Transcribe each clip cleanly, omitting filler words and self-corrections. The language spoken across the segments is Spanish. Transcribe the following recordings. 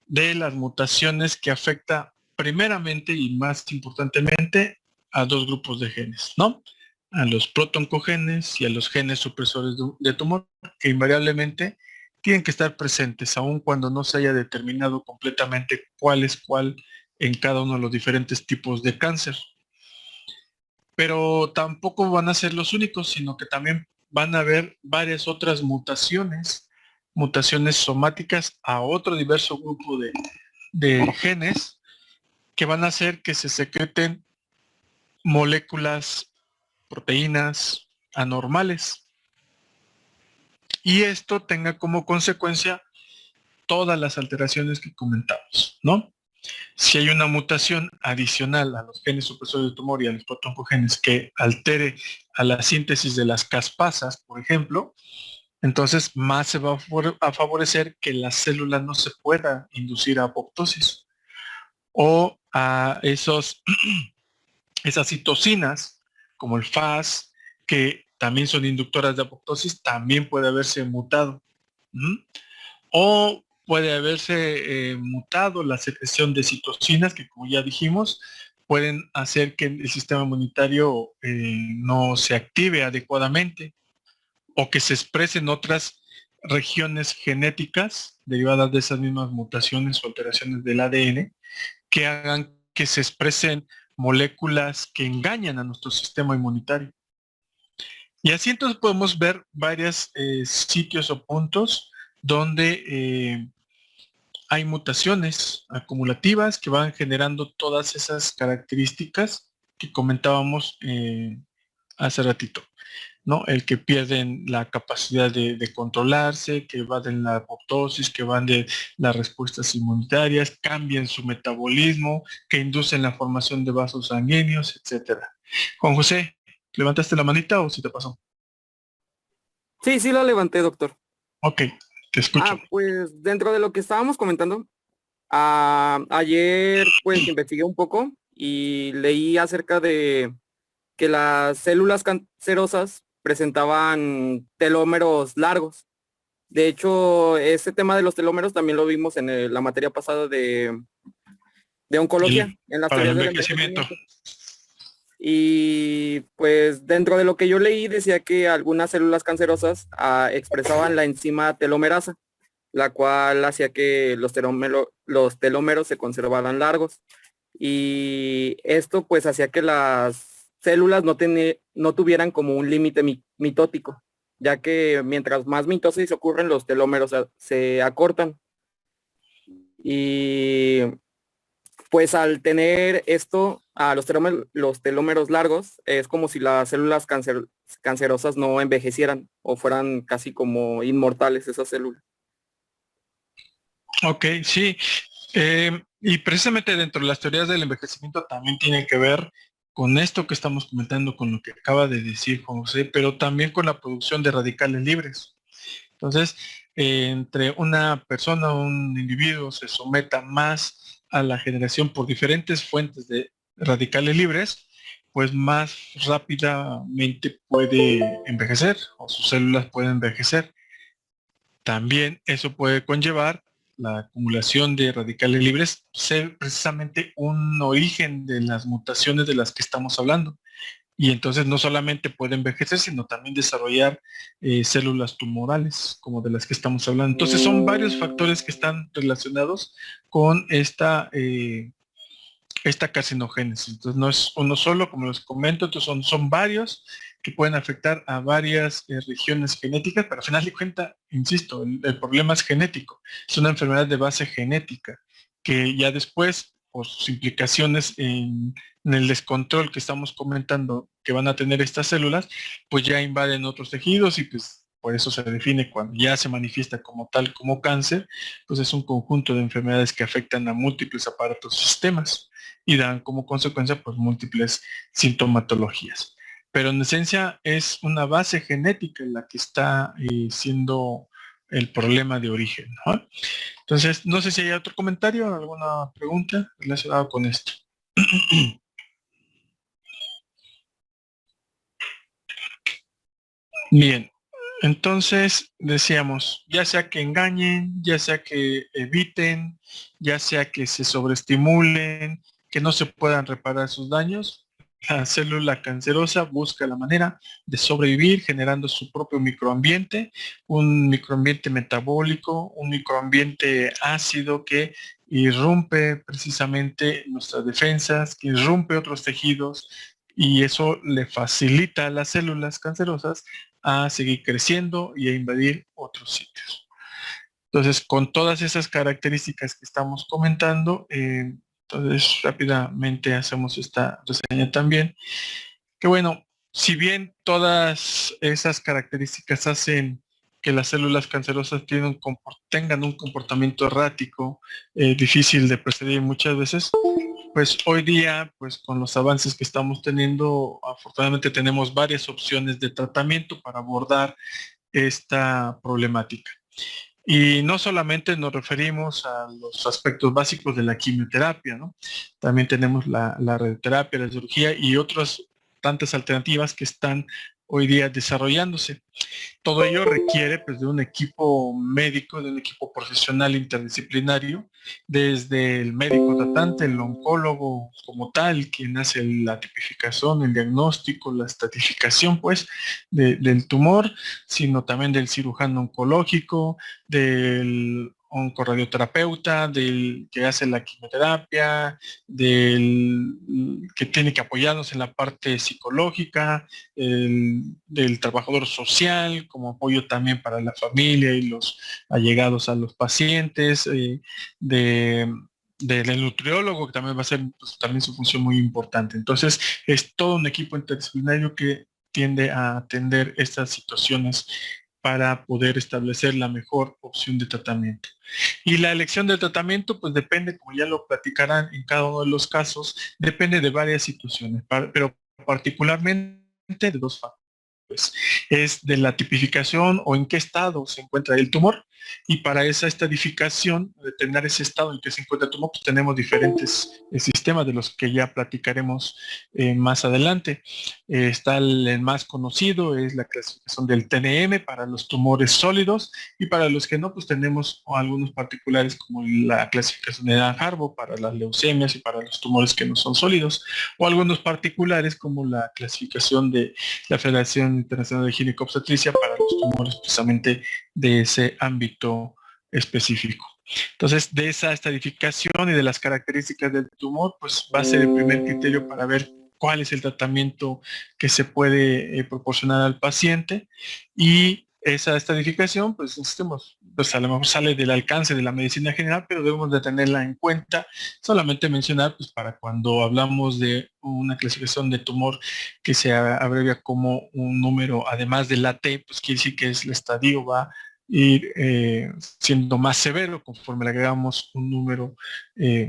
de las mutaciones que afecta primeramente y más importantemente a dos grupos de genes, ¿no? A los protooncogenes y a los genes supresores de tumor, que invariablemente tienen que estar presentes, aun cuando no se haya determinado completamente cuál es cuál en cada uno de los diferentes tipos de cáncer. Pero tampoco van a ser los únicos, sino que también van a haber varias otras mutaciones somáticas a otro diverso grupo de genes que van a hacer que se secreten moléculas, proteínas anormales. Y esto tenga como consecuencia todas las alteraciones que comentamos, ¿no? Si hay una mutación adicional a los genes supresores de tumor y a los protoncogenes que altere a la síntesis de las caspasas, por ejemplo, entonces más se va a favorecer que la célula no se pueda inducir a apoptosis o a esas citocinas como el FAS, que también son inductoras de apoptosis, también puede haberse mutado. ¿Mm? O puede haberse mutado la secreción de citocinas que, como ya dijimos, pueden hacer que el sistema inmunitario no se active adecuadamente o que se expresen otras regiones genéticas derivadas de esas mismas mutaciones o alteraciones del ADN que hagan que se expresen moléculas que engañan a nuestro sistema inmunitario. Y así entonces podemos ver varios sitios o puntos donde hay mutaciones acumulativas que van generando todas esas características que comentábamos hace ratito, ¿no? El que pierden la capacidad de controlarse, que evaden la apoptosis, que van de las respuestas inmunitarias, cambian su metabolismo, que inducen la formación de vasos sanguíneos, etcétera. Juan José, ¿levantaste la manita o si te pasó? Sí, sí la levanté, doctor. Ok, te escucho. Pues dentro de lo que estábamos comentando, ayer pues investigué un poco y leí acerca de que las células cancerosas presentaban telómeros largos. De hecho, ese tema de los telómeros también lo vimos en la materia pasada de oncología, en las Para el teorías del envejecimiento. envejecimiento. Y pues dentro de lo que yo leí decía que algunas células cancerosas expresaban la enzima telomerasa, la cual hacía que los telómeros se conservaran largos. Y esto pues hacía que las células no tuvieran como un límite mitótico, ya que mientras más mitosis ocurren, los telómeros se acortan. Y pues al tener esto, los telómeros largos, es como si las células cancerosas no envejecieran o fueran casi como inmortales esas células. Ok, sí. Y precisamente dentro de las teorías del envejecimiento también tiene que ver con esto que estamos comentando, con lo que acaba de decir Juan José, pero también con la producción de radicales libres. Entonces, entre una persona o un individuo se someta más a la generación por diferentes fuentes de radicales libres, pues más rápidamente puede envejecer o sus células pueden envejecer. También eso puede conllevar la acumulación de radicales libres, ser precisamente un origen de las mutaciones de las que estamos hablando. Y entonces no solamente puede envejecer, sino también desarrollar células tumorales, como de las que estamos hablando. Entonces son varios factores que están relacionados con esta carcinogénesis. Entonces no es uno solo, como les comento, entonces son varios que pueden afectar a varias regiones genéticas, pero al final de cuentas, insisto, el problema es genético. Es una enfermedad de base genética, que ya después, por sus implicaciones en el descontrol que estamos comentando que van a tener estas células, pues ya invaden otros tejidos y pues por eso se define cuando ya se manifiesta como tal, como cáncer, pues es un conjunto de enfermedades que afectan a múltiples aparatos y sistemas y dan como consecuencia pues múltiples sintomatologías. Pero en esencia es una base genética en la que está siendo el problema de origen, ¿no? Entonces, no sé si hay otro comentario, alguna pregunta relacionada con esto. Bien, Entonces, decíamos, ya sea que engañen, ya sea que eviten, ya sea que se sobreestimulen, que no se puedan reparar sus daños, la célula cancerosa busca la manera de sobrevivir generando su propio microambiente, un microambiente metabólico, un microambiente ácido que irrumpe precisamente nuestras defensas, que irrumpe otros tejidos y eso le facilita a las células cancerosas a seguir creciendo y a invadir otros sitios. Entonces, con todas esas características que estamos comentando, entonces rápidamente hacemos esta reseña también, que bueno, si bien todas esas características hacen que las células cancerosas tengan un comportamiento errático, difícil de predecir muchas veces, pues hoy día, pues con los avances que estamos teniendo, afortunadamente tenemos varias opciones de tratamiento para abordar esta problemática. Y no solamente nos referimos a los aspectos básicos de la quimioterapia, ¿no? También tenemos la radioterapia, la cirugía y otras tantas alternativas que están hoy día desarrollándose. Todo ello requiere pues, de un equipo médico, de un equipo profesional interdisciplinario, desde el médico tratante, el oncólogo como tal, quien hace la tipificación, el diagnóstico, la estratificación pues del tumor, sino también del cirujano oncológico, del oncorradioterapeuta, del que hace la quimioterapia, del que tiene que apoyarnos en la parte psicológica, del trabajador social, como apoyo también para la familia y los allegados a los pacientes, del nutriólogo, que también va a ser pues, también su función muy importante. Entonces, es todo un equipo interdisciplinario que tiende a atender estas situaciones para poder establecer la mejor opción de tratamiento. Y la elección del tratamiento, pues depende, como ya lo platicarán en cada uno de los casos, depende de varias situaciones, pero particularmente de dos factores. Es de la tipificación o en qué estado se encuentra el tumor. Y para esa estadificación, determinar ese estado en que se encuentra el tumor, pues tenemos diferentes sistemas de los que ya platicaremos más adelante. Está el más conocido, es la clasificación del TNM para los tumores sólidos y para los que no, pues tenemos algunos particulares como la clasificación de Harbo para las leucemias y para los tumores que no son sólidos o algunos particulares como la clasificación de la Federación Internacional de Ginecobstetricia para los tumores precisamente de ese ámbito específico. Entonces, de esa estadificación y de las características del tumor, pues va a ser el primer criterio para ver cuál es el tratamiento que se puede proporcionar al paciente y esa estadificación, pues, pues a lo mejor sale del alcance de la medicina general, pero debemos de tenerla en cuenta, solamente mencionar, pues para cuando hablamos de una clasificación de tumor que se abrevia como un número, además de la T, pues quiere decir que es el estadio va a ir siendo más severo conforme le agregamos un número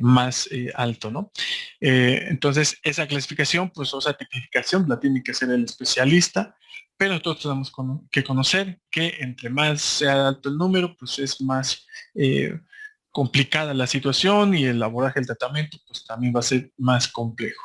más alto, ¿no? Entonces, esa clasificación, pues, o esa tipificación la tiene que hacer el especialista, pero nosotros tenemos que conocer que entre más sea alto el número, pues es más complicada la situación y el abordaje del tratamiento, pues también va a ser más complejo.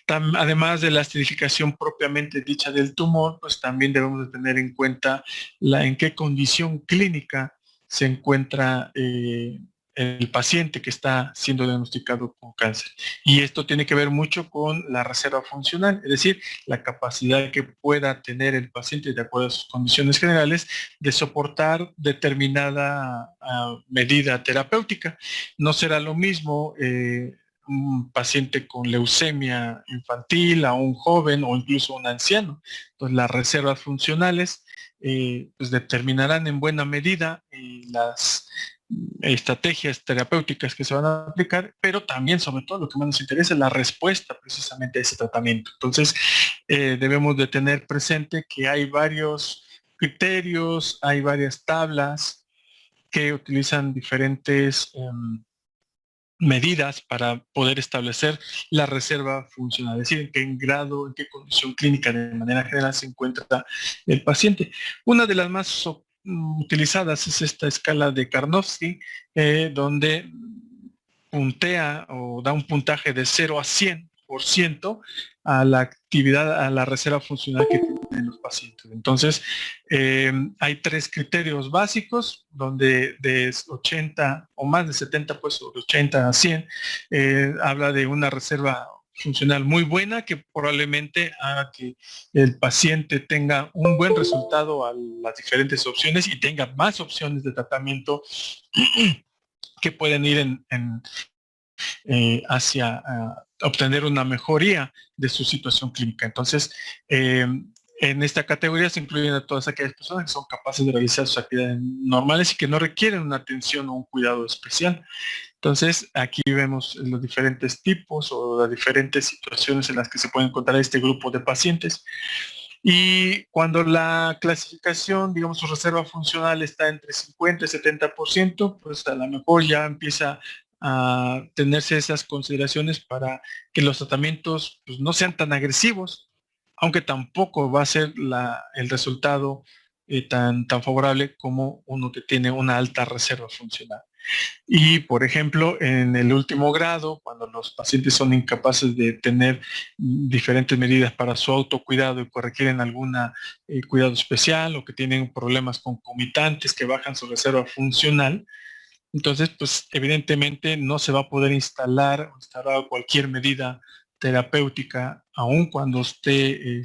Además de la estratificación propiamente dicha del tumor, pues también debemos de tener en cuenta en qué condición clínica se encuentra el paciente que está siendo diagnosticado con cáncer. Y esto tiene que ver mucho con la reserva funcional, es decir, la capacidad que pueda tener el paciente de acuerdo a sus condiciones generales de soportar determinada medida terapéutica. No será lo mismo un paciente con leucemia infantil, a un joven o incluso un anciano. Entonces las reservas funcionales pues determinarán en buena medida las estrategias terapéuticas que se van a aplicar, pero también sobre todo lo que más nos interesa es la respuesta precisamente a ese tratamiento. Entonces debemos de tener presente que hay varios criterios, hay varias tablas que utilizan diferentes medidas para poder establecer la reserva funcional, es decir, en qué grado, en qué condición clínica de manera general se encuentra el paciente. Una de las más utilizadas es esta escala de Karnofsky, donde puntea o da un puntaje de 0 a 100 10% a la actividad, a la reserva funcional que tienen los pacientes. Entonces, hay 3 criterios básicos, donde de 80 o más de 70, pues de 80 a 100, habla de una reserva funcional muy buena que probablemente haga que el paciente tenga un buen resultado a las diferentes opciones y tenga más opciones de tratamiento que pueden ir hacia obtener una mejoría de su situación clínica. Entonces, en esta categoría se incluyen a todas aquellas personas que son capaces de realizar sus actividades normales y que no requieren una atención o un cuidado especial. Entonces, aquí vemos los diferentes tipos o las diferentes situaciones en las que se puede encontrar este grupo de pacientes. Y cuando la clasificación, digamos, su reserva funcional está entre 50 y 70%, pues a lo mejor ya empieza a tenerse esas consideraciones para que los tratamientos pues, no sean tan agresivos, aunque tampoco va a ser el resultado tan favorable como uno que tiene una alta reserva funcional. Y, por ejemplo, en el último grado, cuando los pacientes son incapaces de tener diferentes medidas para su autocuidado y que requieren algún cuidado especial o que tienen problemas concomitantes que bajan su reserva funcional, entonces, pues evidentemente no se va a poder instalar cualquier medida terapéutica, aun cuando esté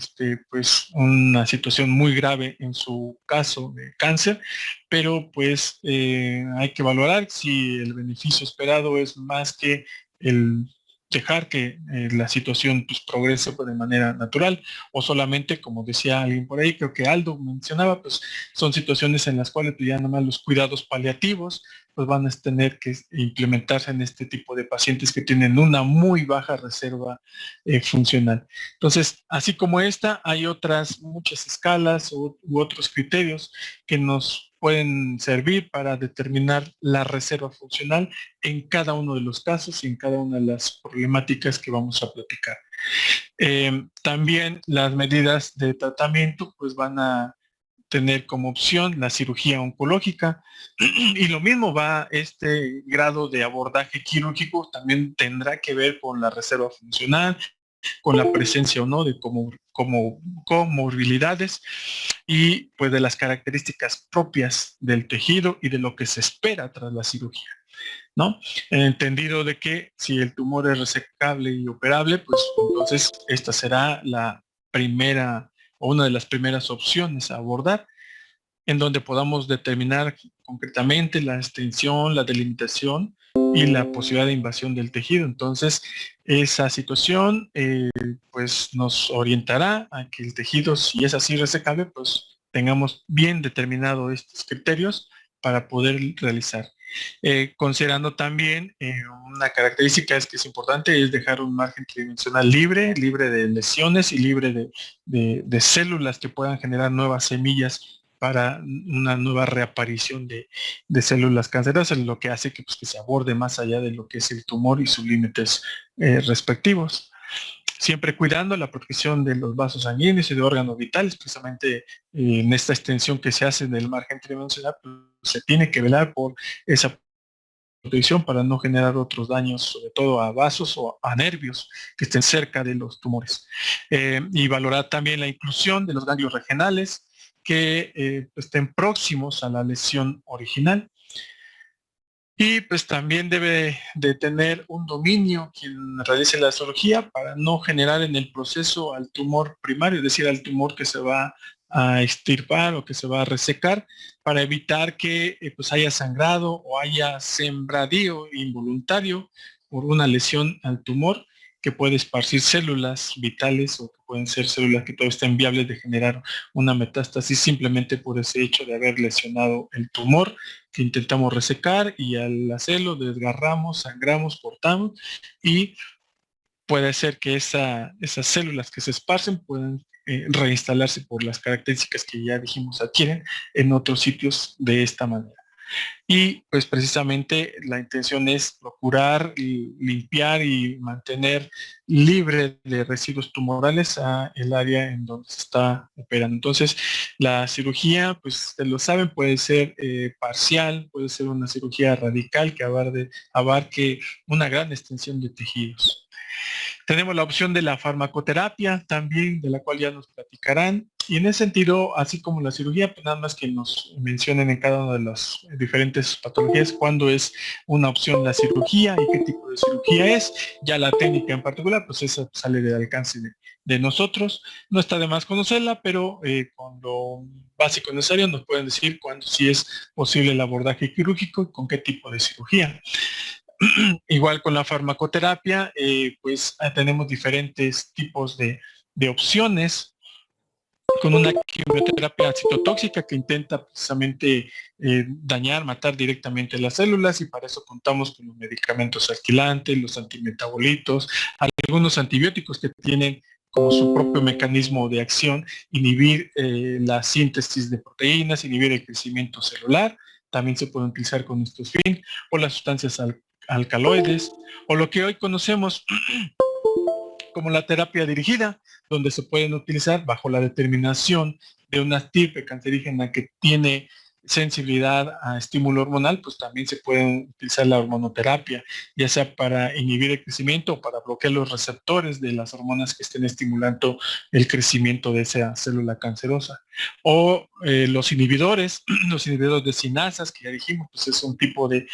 pues una situación muy grave en su caso de cáncer, pero pues hay que valorar si el beneficio esperado es más que el dejar que la situación pues progrese pues, de manera natural o solamente, como decía alguien por ahí, creo que Aldo mencionaba, pues son situaciones en las cuales pues, ya nada más los cuidados paliativos pues van a tener que implementarse en este tipo de pacientes que tienen una muy baja reserva funcional. Entonces, así como esta, hay otras muchas escalas u otros criterios que nos pueden servir para determinar la reserva funcional en cada uno de los casos y en cada una de las problemáticas que vamos a platicar. También las medidas de tratamiento pues van a tener como opción la cirugía oncológica y lo mismo va este grado de abordaje quirúrgico también tendrá que ver con la reserva funcional, con la presencia o no de comorbilidades y pues de las características propias del tejido y de lo que se espera tras la cirugía, ¿no? Entendido de que si el tumor es resecable y operable, pues entonces esta será la primera o una de las primeras opciones a abordar, en donde podamos determinar concretamente la extensión, la delimitación y la posibilidad de invasión del tejido. Entonces, esa situación pues nos orientará a que el tejido, si es así resecable, pues tengamos bien determinados estos criterios para poder realizar. Considerando también una característica es que es importante, es dejar un margen tridimensional libre de lesiones y libre de células que puedan generar nuevas semillas para una nueva reaparición de células cancerosas, lo que hace que, pues, que se aborde más allá de lo que es el tumor y sus límites respectivos. Siempre cuidando la protección de los vasos sanguíneos y de órganos vitales, precisamente en esta extensión que se hace del margen tridimensional, pues, se tiene que velar por esa protección para no generar otros daños, sobre todo a vasos o a nervios que estén cerca de los tumores. Y valorar también la inclusión de los ganglios regionales que estén próximos a la lesión original. Y pues también debe de tener un dominio quien realice la cirugía para no generar en el proceso al tumor primario, es decir, al tumor que se va a extirpar o que se va a resecar, para evitar que pues haya sangrado o haya sembradío involuntario por una lesión al tumor que puede esparcir células vitales o que pueden ser células que todavía estén viables de generar una metástasis simplemente por ese hecho de haber lesionado el tumor que intentamos resecar, y al hacerlo desgarramos, sangramos, cortamos y puede ser que esas células que se esparcen puedan reinstalarse por las características que ya dijimos adquieren en otros sitios de esta manera. Y pues precisamente la intención es procurar limpiar y mantener libre de residuos tumorales a el área en donde se está operando. Entonces, la cirugía, pues ustedes lo saben, puede ser parcial, puede ser una cirugía radical que abarque una gran extensión de tejidos. Tenemos la opción de la farmacoterapia también, de la cual ya nos platicarán. Y en ese sentido, así como la cirugía, pues nada más que nos mencionen en cada una de las diferentes patologías cuándo es una opción la cirugía y qué tipo de cirugía es. Ya la técnica en particular, pues esa sale del alcance de nosotros. No está de más conocerla, pero con lo básico necesario nos pueden decir cuándo sí es posible el abordaje quirúrgico y con qué tipo de cirugía. Igual con la farmacoterapia, pues tenemos diferentes tipos de opciones con una quimioterapia citotóxica que intenta precisamente dañar, matar directamente las células y para eso contamos con los medicamentos alquilantes, los antimetabolitos, algunos antibióticos que tienen como su propio mecanismo de acción, inhibir la síntesis de proteínas, inhibir el crecimiento celular, también se pueden utilizar con estos fines, o las sustancias alcaloides, o lo que hoy conocemos como la terapia dirigida, donde se pueden utilizar bajo la determinación de una estirpe cancerígena que tiene sensibilidad a estímulo hormonal, pues también se puede utilizar la hormonoterapia, ya sea para inhibir el crecimiento o para bloquear los receptores de las hormonas que estén estimulando el crecimiento de esa célula cancerosa. O los inhibidores, los inhibidores de sinasas, que ya dijimos, pues es un tipo de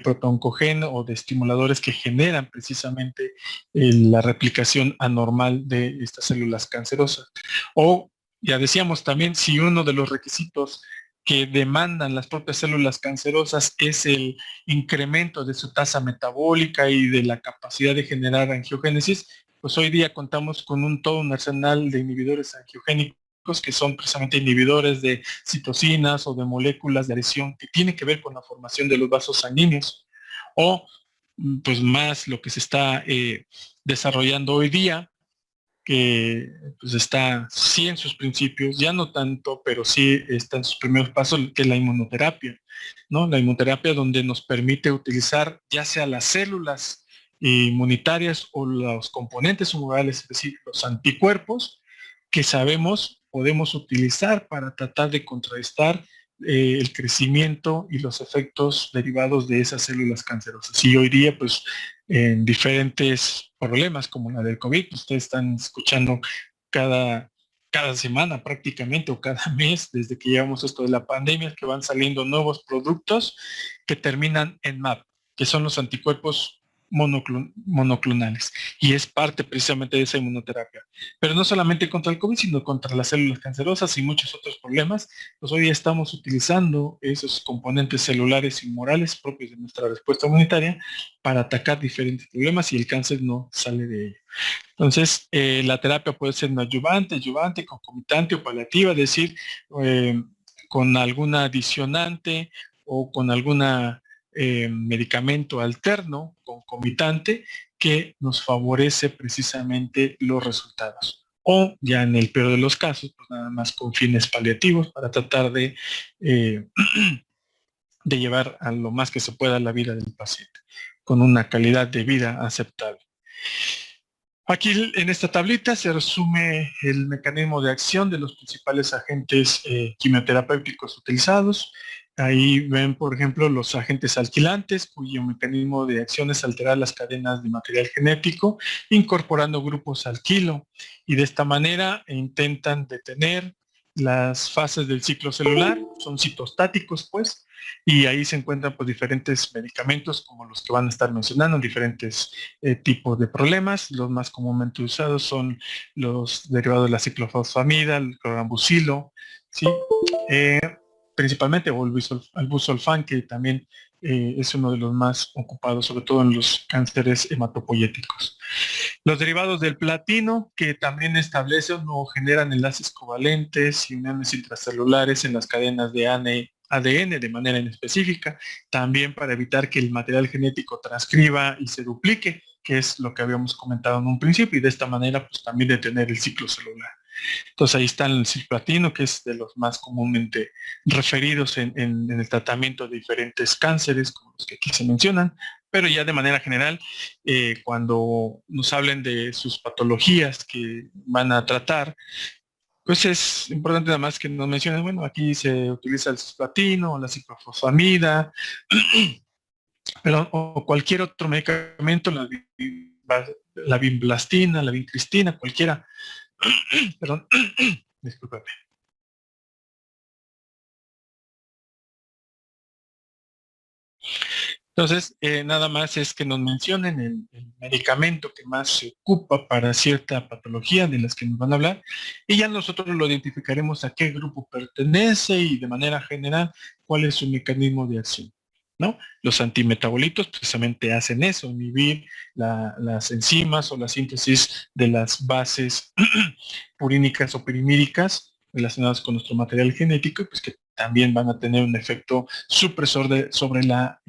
protoncogén o de estimuladores que generan precisamente la replicación anormal de estas células cancerosas. O ya decíamos también, si uno de los requisitos que demandan las propias células cancerosas es el incremento de su tasa metabólica y de la capacidad de generar angiogénesis, pues hoy día contamos con todo un arsenal de inhibidores angiogénicos que son precisamente inhibidores de citocinas o de moléculas de adhesión que tienen que ver con la formación de los vasos sanguíneos. O pues más lo que se está desarrollando hoy día, que pues está sí en sus principios, ya no tanto, pero sí está en sus primeros pasos, que es la inmunoterapia, ¿no? La inmunoterapia donde nos permite utilizar ya sea las células inmunitarias o los componentes humorales, es decir, los anticuerpos, que sabemos podemos utilizar para tratar de contrarrestar el crecimiento y los efectos derivados de esas células cancerosas. Y hoy día, pues, en diferentes problemas como la del COVID, ustedes están escuchando cada, cada semana prácticamente o cada mes, desde que llevamos esto de la pandemia, que van saliendo nuevos productos que terminan en MAP, que son los anticuerpos monoclonales. Y es parte precisamente de esa inmunoterapia. Pero no solamente contra el COVID, sino contra las células cancerosas y muchos otros problemas. Pues hoy estamos utilizando esos componentes celulares y humorales propios de nuestra respuesta inmunitaria para atacar diferentes problemas y el cáncer no sale de ello. Entonces, la terapia puede ser no adyuvante, concomitante o paliativa, es decir, con alguna adicionante o con alguna medicamento alterno, concomitante, que nos favorece precisamente los resultados. O ya en el peor de los casos, pues nada más con fines paliativos para tratar de llevar a lo más que se pueda la vida del paciente, con una calidad de vida aceptable. Aquí en esta tablita se resume el mecanismo de acción de los principales agentes quimioterapéuticos utilizados. Ahí ven, por ejemplo, los agentes alquilantes, cuyo mecanismo de acción es alterar las cadenas de material genético, incorporando grupos alquilo. Y de esta manera intentan detener las fases del ciclo celular, son citostáticos, pues, y ahí se encuentran pues diferentes medicamentos como los que van a estar mencionando, diferentes tipos de problemas. Los más comúnmente usados son los derivados de la ciclofosfamida, el clorambucilo, ¿sí? Principalmente, o el busulfán, que también es uno de los más ocupados, sobre todo en los cánceres hematopoyéticos. Los derivados del platino, que también establecen o generan enlaces covalentes y uniones intracelulares en las cadenas de ADN de manera inespecífica, también para evitar que el material genético transcriba y se duplique, que es lo que habíamos comentado en un principio, y de esta manera pues también detener el ciclo celular. Entonces ahí está el cisplatino, que es de los más comúnmente referidos en el tratamiento de diferentes cánceres, como los que aquí se mencionan, pero ya de manera general, cuando nos hablen de sus patologías que van a tratar, pues es importante nada más que nos mencionen, bueno, aquí se utiliza el cisplatino, la ciclofosfamida, pero, o cualquier otro medicamento, la la vinblastina, la vincristina, cualquiera. Perdón, discúlpame. Entonces, nada más es que nos mencionen el medicamento que más se ocupa para cierta patología de las que nos van a hablar y ya nosotros lo identificaremos a qué grupo pertenece y de manera general cuál es su mecanismo de acción, ¿no? Los antimetabolitos precisamente hacen eso, inhibir las enzimas o la síntesis de las bases purínicas o pirimídicas relacionadas con nuestro material genético, pues que también van a tener un efecto supresor sobre la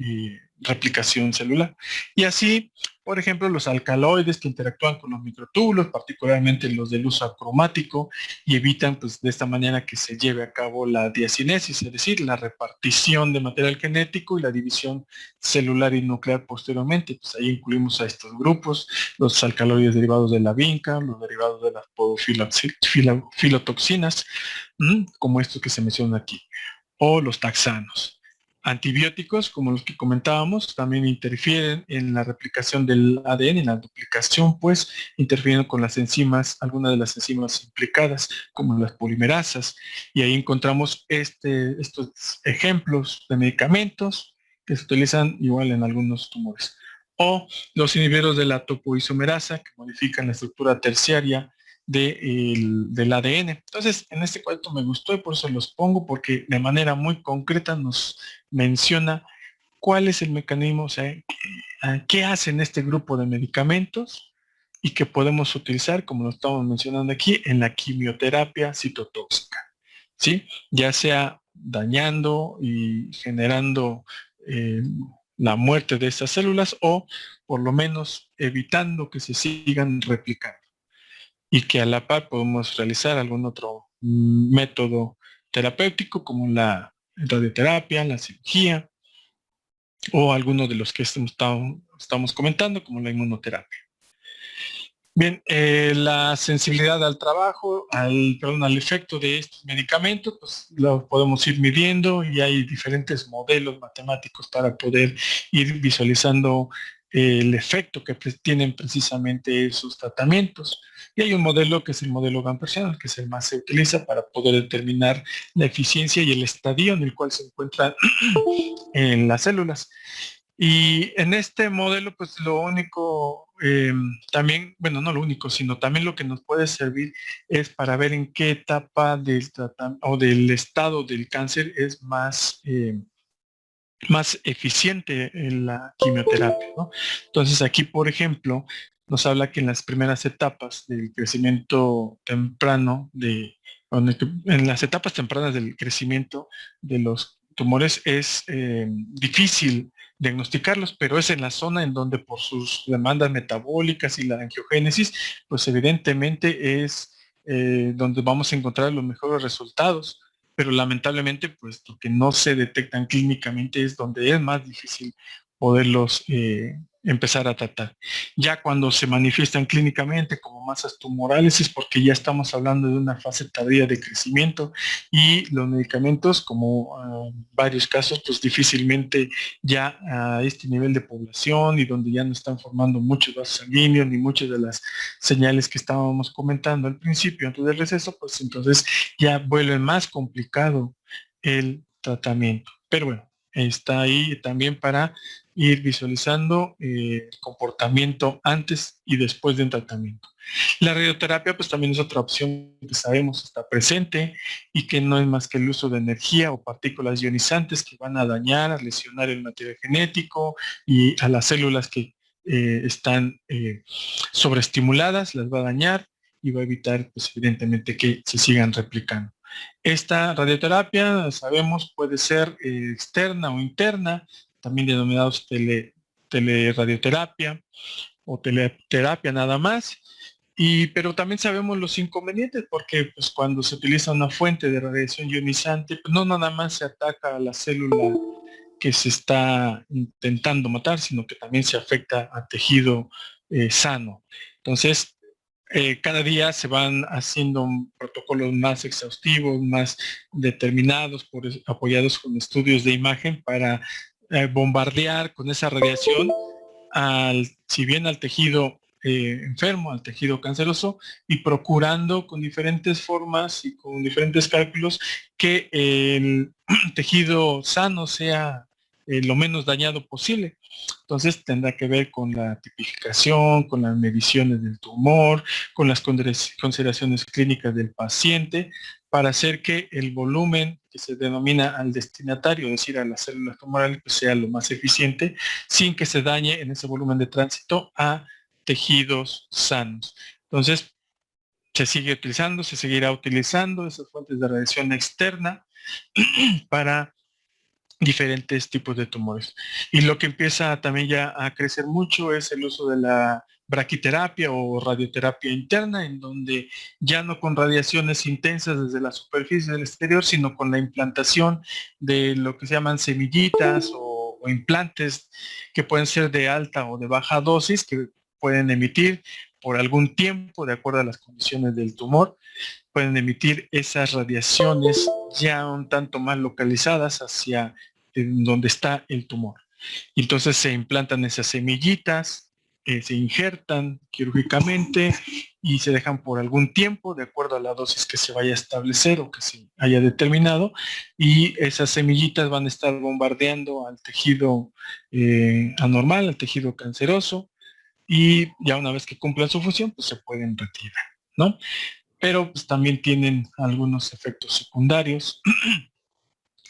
replicación celular. Y así, por ejemplo, los alcaloides que interactúan con los microtúbulos, particularmente los del uso acromático, y evitan pues de esta manera que se lleve a cabo la diacinesis, es decir, la repartición de material genético y la división celular y nuclear posteriormente. Pues ahí incluimos a estos grupos, los alcaloides derivados de la vinca, los derivados de las filotoxinas, como estos que se mencionan aquí, o los taxanos. Antibióticos, como los que comentábamos, también interfieren en la replicación del ADN, en la duplicación, pues, interfieren con las enzimas, algunas de las enzimas implicadas, como las polimerasas, y ahí encontramos estos ejemplos de medicamentos que se utilizan igual en algunos tumores. O los inhibidores de la topoisomerasa, que modifican la estructura terciaria del ADN. Entonces, en este cuadro me gustó y por eso los pongo, porque de manera muy concreta nos menciona cuál es el mecanismo, o sea, qué hacen este grupo de medicamentos y que podemos utilizar, como lo estamos mencionando aquí, en la quimioterapia citotóxica, ¿sí? Ya sea dañando y generando la muerte de estas células o por lo menos evitando que se sigan replicando y que a la par podemos realizar algún otro método terapéutico como la radioterapia, la cirugía o alguno de los que estamos comentando como la inmunoterapia. Bien, la sensibilidad al trabajo, al efecto de estos medicamentos, pues lo podemos ir midiendo y hay diferentes modelos matemáticos para poder ir visualizando el efecto que tienen precisamente esos tratamientos. Y hay un modelo que es el modelo Gampersian, que es el más se utiliza para poder determinar la eficiencia y el estadio en el cual se encuentran en las células. Y en este modelo, pues lo único, también, bueno, no lo único, sino también lo que nos puede servir es para ver en qué etapa del tratamiento o del estado del cáncer es más eficiente en la quimioterapia, ¿no? Entonces aquí, por ejemplo, nos habla que en las primeras etapas del crecimiento temprano en las etapas tempranas del crecimiento de los tumores es difícil diagnosticarlos, pero es en la zona en donde por sus demandas metabólicas y la angiogénesis, pues evidentemente es donde vamos a encontrar los mejores resultados, pero lamentablemente, pues lo que no se detectan clínicamente es donde es más difícil poderlos empezar a tratar. Ya cuando se manifiestan clínicamente como masas tumorales es porque ya estamos hablando de una fase tardía de crecimiento y los medicamentos, como varios casos, pues difícilmente ya a este nivel de población y donde ya no están formando muchos vasos sanguíneos ni muchas de las señales que estábamos comentando al principio antes del receso, pues entonces ya vuelve más complicado el tratamiento. Pero bueno, está ahí también para ir visualizando el comportamiento antes y después del tratamiento. La radioterapia pues también es otra opción que sabemos está presente y que no es más que el uso de energía o partículas ionizantes que van a dañar, a lesionar el material genético y a las células que están sobreestimuladas, las va a dañar y va a evitar, pues evidentemente, que se sigan replicando. Esta radioterapia, sabemos, puede ser externa o interna, también denominados telerradioterapia o teleterapia nada más. Pero también sabemos los inconvenientes porque pues, cuando se utiliza una fuente de radiación ionizante, pues, no nada más se ataca a la célula que se está intentando matar, sino que también se afecta a tejido sano. Entonces, cada día se van haciendo protocolos más exhaustivos, más determinados, apoyados con estudios de imagen para bombardear con esa radiación, si bien al tejido enfermo, al tejido canceroso, y procurando con diferentes formas y con diferentes cálculos que el tejido sano sea lo menos dañado posible. Entonces tendrá que ver con la tipificación, con las mediciones del tumor, con las consideraciones clínicas del paciente, para hacer que el volumen que se denomina al destinatario, es decir, a las células tumorales, pues sea lo más eficiente, sin que se dañe en ese volumen de tránsito a tejidos sanos. Entonces, se sigue utilizando, se seguirá utilizando esas fuentes de radiación externa para diferentes tipos de tumores. Y lo que empieza también ya a crecer mucho es el uso de la braquiterapia o radioterapia interna, en donde ya no con radiaciones intensas desde la superficie del exterior, sino con la implantación de lo que se llaman semillitas o implantes que pueden ser de alta o de baja dosis, que pueden emitir por algún tiempo, de acuerdo a las condiciones del tumor, pueden emitir esas radiaciones ya un tanto más localizadas hacia donde está el tumor. Y entonces se implantan esas semillitas, se injertan quirúrgicamente y se dejan por algún tiempo, de acuerdo a la dosis que se vaya a establecer o que se haya determinado, y esas semillitas van a estar bombardeando al tejido anormal, al tejido canceroso, y ya una vez que cumplan su función, pues se pueden retirar, ¿no? Pero pues también tienen algunos efectos secundarios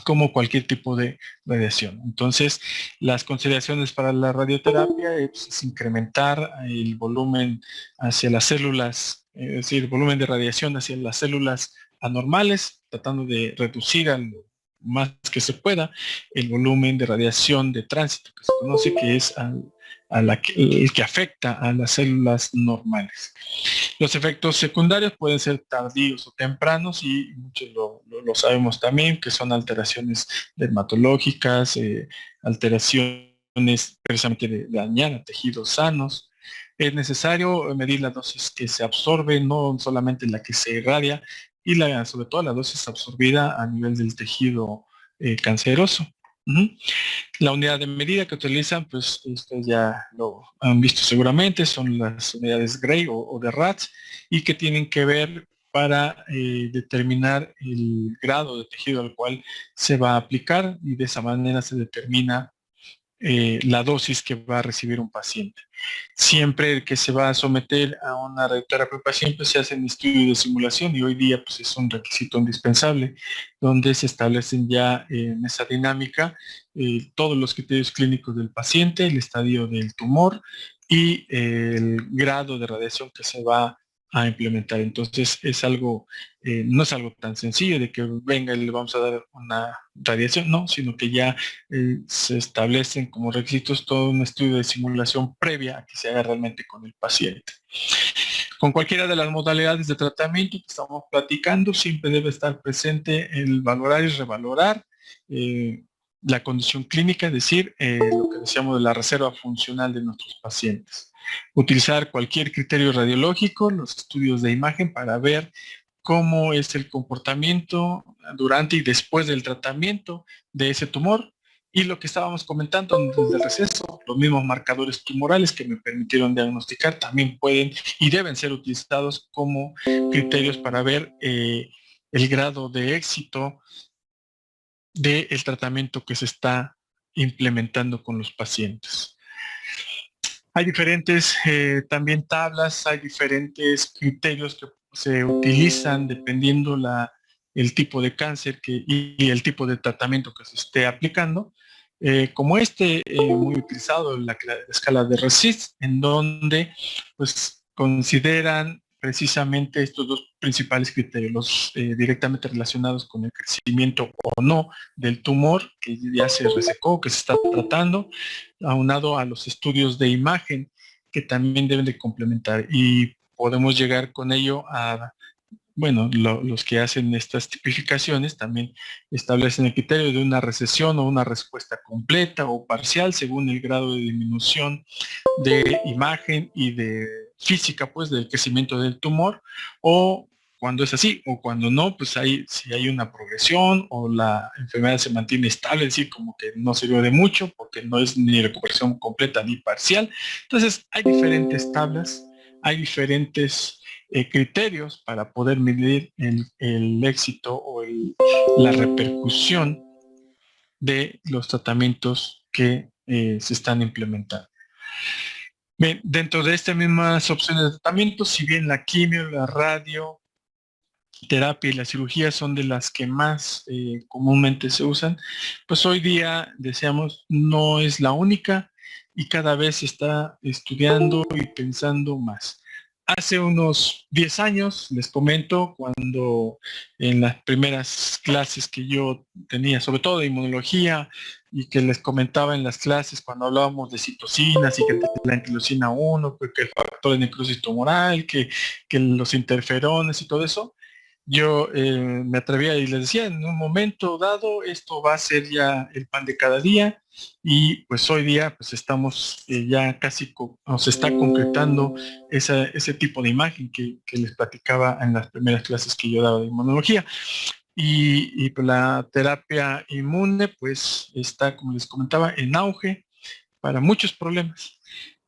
como cualquier tipo de radiación. Entonces, las consideraciones para la radioterapia es incrementar el volumen hacia las células, es decir, el volumen de radiación hacia las células anormales, tratando de reducir al más que se pueda el volumen de radiación de tránsito, que se conoce que es el que afecta a las células normales. Los efectos secundarios pueden ser tardíos o tempranos y muchos lo sabemos también, que son alteraciones dermatológicas, alteraciones precisamente de dañar a tejidos sanos. Es necesario medir la dosis que se absorbe, no solamente la que se irradia, y sobre todo la dosis absorbida a nivel del tejido canceroso. La unidad de medida que utilizan, pues ustedes ya lo han visto seguramente, son las unidades Gray o de RATS, y que tienen que ver para determinar el grado de tejido al cual se va a aplicar, y de esa manera se determina la dosis que va a recibir un paciente. Siempre que se va a someter a una radioterapia paciente se hacen estudios de simulación, y hoy día pues es un requisito indispensable, donde se establecen ya en esa dinámica todos los criterios clínicos del paciente, el estadio del tumor y el grado de radiación que se va a implementar. Entonces es algo, no es algo tan sencillo de que venga y le vamos a dar una radiación, no, sino que ya se establecen como requisitos todo un estudio de simulación previa a que se haga realmente con el paciente. Con cualquiera de las modalidades de tratamiento que estamos platicando, siempre debe estar presente el valorar y revalorar la condición clínica, es decir, lo que decíamos de la reserva funcional de nuestros pacientes. Utilizar cualquier criterio radiológico, los estudios de imagen, para ver cómo es el comportamiento durante y después del tratamiento de ese tumor. Y lo que estábamos comentando desde el receso, los mismos marcadores tumorales que me permitieron diagnosticar también pueden y deben ser utilizados como criterios para ver el grado de éxito del tratamiento que se está implementando con los pacientes. Hay diferentes también tablas, hay diferentes criterios que se utilizan dependiendo el tipo de cáncer y el tipo de tratamiento que se esté aplicando, como muy utilizado en la escala de RECIST, en donde pues consideran precisamente estos dos principales criterios, los directamente relacionados con el crecimiento o no del tumor que ya se resecó, que se está tratando, aunado a los estudios de imagen que también deben de complementar, y podemos llegar con ello a, bueno, los que hacen estas tipificaciones también establecen el criterio de una recesión o una respuesta completa o parcial según el grado de disminución de imagen y de física, pues, del crecimiento del tumor, o cuando es así, o cuando no, pues si hay una progresión o la enfermedad se mantiene estable, es decir, como que no sirvió de mucho porque no es ni recuperación completa ni parcial. Entonces hay diferentes tablas, hay diferentes criterios para poder medir el éxito o la repercusión de los tratamientos que se están implementando. Bien, dentro de estas mismas opciones de tratamiento, si bien la quimio, la radio, terapia y la cirugía son de las que más comúnmente se usan, pues hoy día, deseamos, no es la única y cada vez se está estudiando y pensando más. Hace unos 10 años, les comento, cuando en las primeras clases que yo tenía, sobre todo de inmunología, y que les comentaba en las clases cuando hablábamos de citocinas y que la interleucina 1, que el factor de necrosis tumoral, que los interferones y todo eso, yo me atrevía y les decía, en un momento dado, esto va a ser ya el pan de cada día y pues hoy día pues estamos ya casi, se está concretando ese tipo de imagen que les platicaba en las primeras clases que yo daba de inmunología. Y pues la terapia inmune pues está, como les comentaba, en auge para muchos problemas.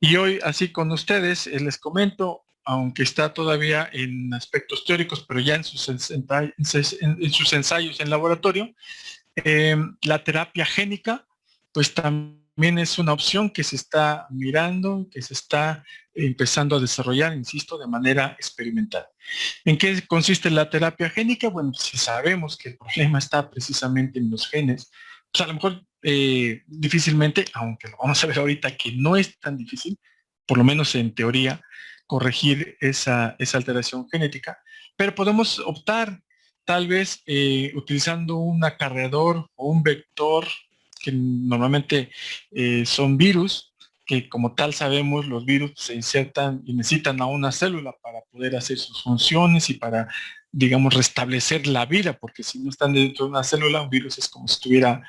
Y hoy, así con ustedes, les comento, aunque está todavía en aspectos teóricos, pero ya en sus ensayos en laboratorio, la terapia génica, pues también es una opción que se está mirando, que se está empezando a desarrollar, insisto, de manera experimental. ¿En qué consiste la terapia génica? Bueno, si sabemos que el problema está precisamente en los genes, pues a lo mejor difícilmente, aunque lo vamos a ver ahorita que no es tan difícil, por lo menos en teoría, corregir esa alteración genética, pero podemos optar tal vez utilizando un acarreador o un vector que normalmente son virus, que como tal sabemos los virus se insertan y necesitan a una célula para poder hacer sus funciones y para, digamos, restablecer la vida, porque si no están dentro de una célula, un virus es como si estuviera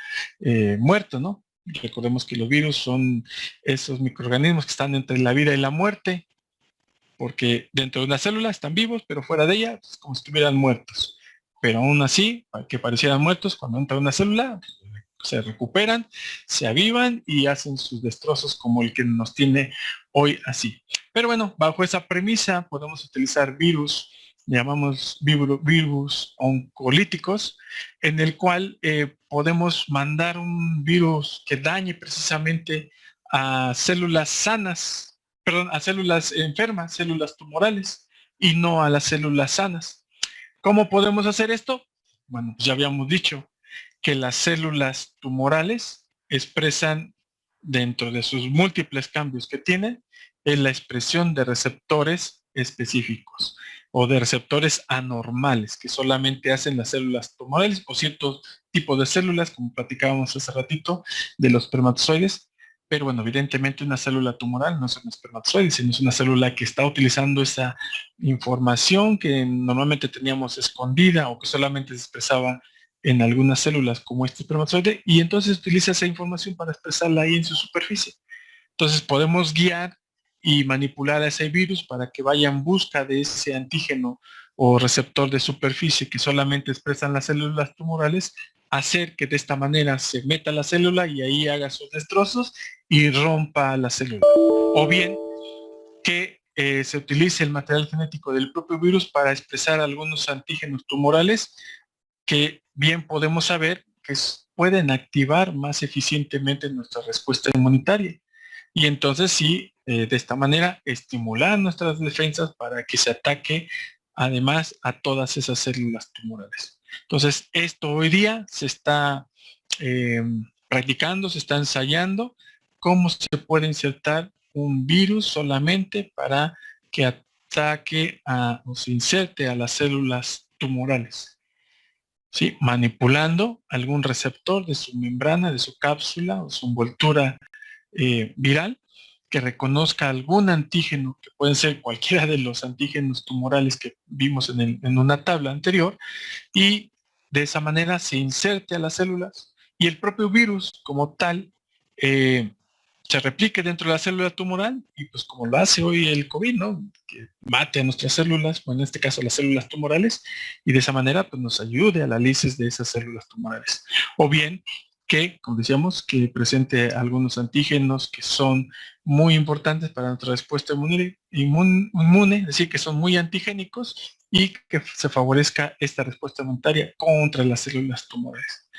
muerto, ¿no? Recordemos que los virus son esos microorganismos que están entre la vida y la muerte, porque dentro de una célula están vivos, pero fuera de ella es como si estuvieran muertos. Pero aún así, que parecieran muertos, cuando entra una célula, se recuperan, se avivan y hacen sus destrozos como el que nos tiene hoy así. Pero bueno, bajo esa premisa podemos utilizar virus, llamamos virus oncolíticos, en el cual podemos mandar un virus que dañe precisamente a células sanas, perdón, a células enfermas, células tumorales, y no a las células sanas. ¿Cómo podemos hacer esto? Bueno, pues ya habíamos dicho que las células tumorales expresan, dentro de sus múltiples cambios que tienen, es la expresión de receptores específicos o de receptores anormales que solamente hacen las células tumorales o ciertos tipos de células, como platicábamos hace ratito, de los espermatozoides. Pero bueno, evidentemente una célula tumoral no es un espermatozoide, sino es una célula que está utilizando esa información que normalmente teníamos escondida o que solamente se expresaba en algunas células como este espermatozoide, y entonces utiliza esa información para expresarla ahí en su superficie. Entonces podemos guiar y manipular a ese virus para que vaya en busca de ese antígeno o receptor de superficie que solamente expresan las células tumorales, hacer que de esta manera se meta la célula y ahí haga sus destrozos y rompa la célula. O bien que se utilice el material genético del propio virus para expresar algunos antígenos tumorales que bien podemos saber que pueden activar más eficientemente nuestra respuesta inmunitaria. Y entonces sí, de esta manera, estimular nuestras defensas para que se ataque además a todas esas células tumorales. Entonces, esto hoy día se está practicando, se está ensayando cómo se puede insertar un virus solamente para que ataque o se inserte a las células tumorales. ¿Sí? Manipulando algún receptor de su membrana, de su cápsula o su envoltura viral, que reconozca algún antígeno, que pueden ser cualquiera de los antígenos tumorales que vimos en una tabla anterior, y de esa manera se inserte a las células y el propio virus como tal se replique dentro de la célula tumoral y pues como lo hace hoy el COVID, ¿no? Que mate a nuestras células, o en este caso las células tumorales, y de esa manera pues nos ayude a la lisis de esas células tumorales. O bien que, como decíamos, que presente algunos antígenos que son muy importantes para nuestra respuesta inmune, es decir, que son muy antigénicos y que se favorezca esta respuesta inmunitaria contra las células tumorales.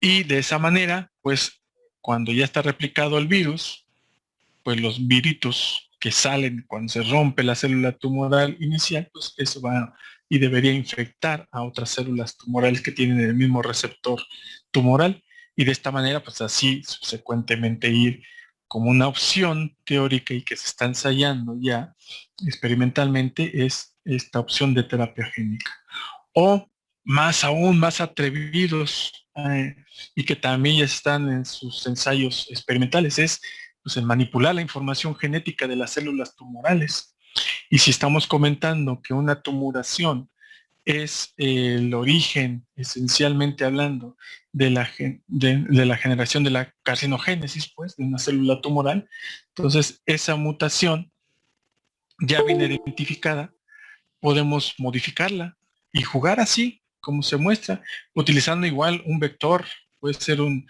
Y de esa manera, pues cuando ya está replicado el virus, pues los viritos que salen cuando se rompe la célula tumoral inicial, pues eso va y debería infectar a otras células tumorales que tienen el mismo receptor tumoral, y de esta manera, pues así subsecuentemente ir como una opción teórica y que se está ensayando ya experimentalmente es esta opción de terapia génica. O más aún, más atrevidos, y que también ya están en sus ensayos experimentales, es pues, el manipular la información genética de las células tumorales. Y si estamos comentando que una tumuración es el origen, esencialmente hablando, de la generación de la carcinogénesis, pues, de una célula tumoral, entonces esa mutación ya viene identificada, podemos modificarla y jugar así, como se muestra, utilizando igual un vector, puede ser un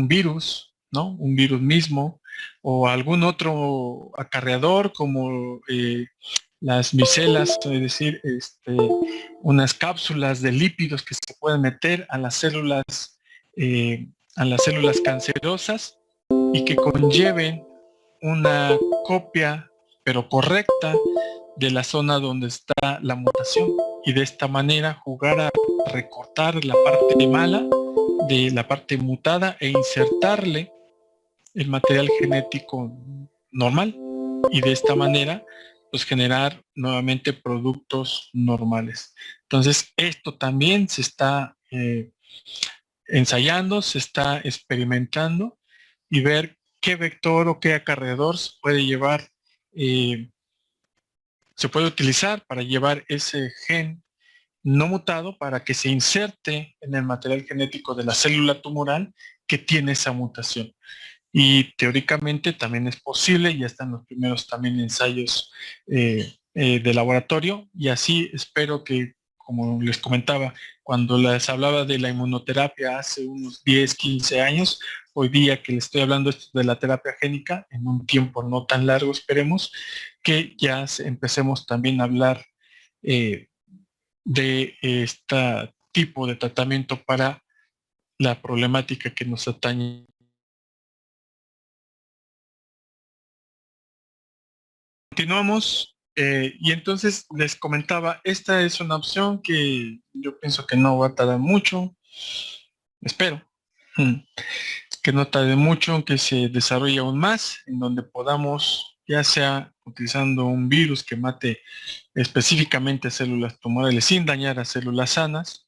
virus, ¿no? Un virus mismo, o algún otro acarreador como las micelas, es decir, unas cápsulas de lípidos que se pueden meter a las células cancerosas y que conlleven una copia, pero correcta, de la zona donde está la mutación, y de esta manera jugar a recortar la parte mala de la parte mutada e insertarle el material genético normal, y de esta manera pues generar nuevamente productos normales. Entonces esto también se está ensayando, se está experimentando, y ver qué vector o qué acarreador se puede llevar, se puede utilizar para llevar ese gen no mutado para que se inserte en el material genético de la célula tumoral que tiene esa mutación. Y teóricamente también es posible, ya están los primeros también ensayos de laboratorio, y así espero que, como les comentaba, cuando les hablaba de la inmunoterapia hace unos 10, 15 años, hoy día que les estoy hablando esto de la terapia génica, en un tiempo no tan largo esperemos, que ya empecemos también a hablar de este tipo de tratamiento para la problemática que nos atañe. Continuamos, y entonces les comentaba, esta es una opción que yo pienso que no va a tardar mucho, espero, que no tarde mucho, que se desarrolle aún más, en donde podamos, ya sea utilizando un virus que mate específicamente a células tumorales sin dañar a células sanas,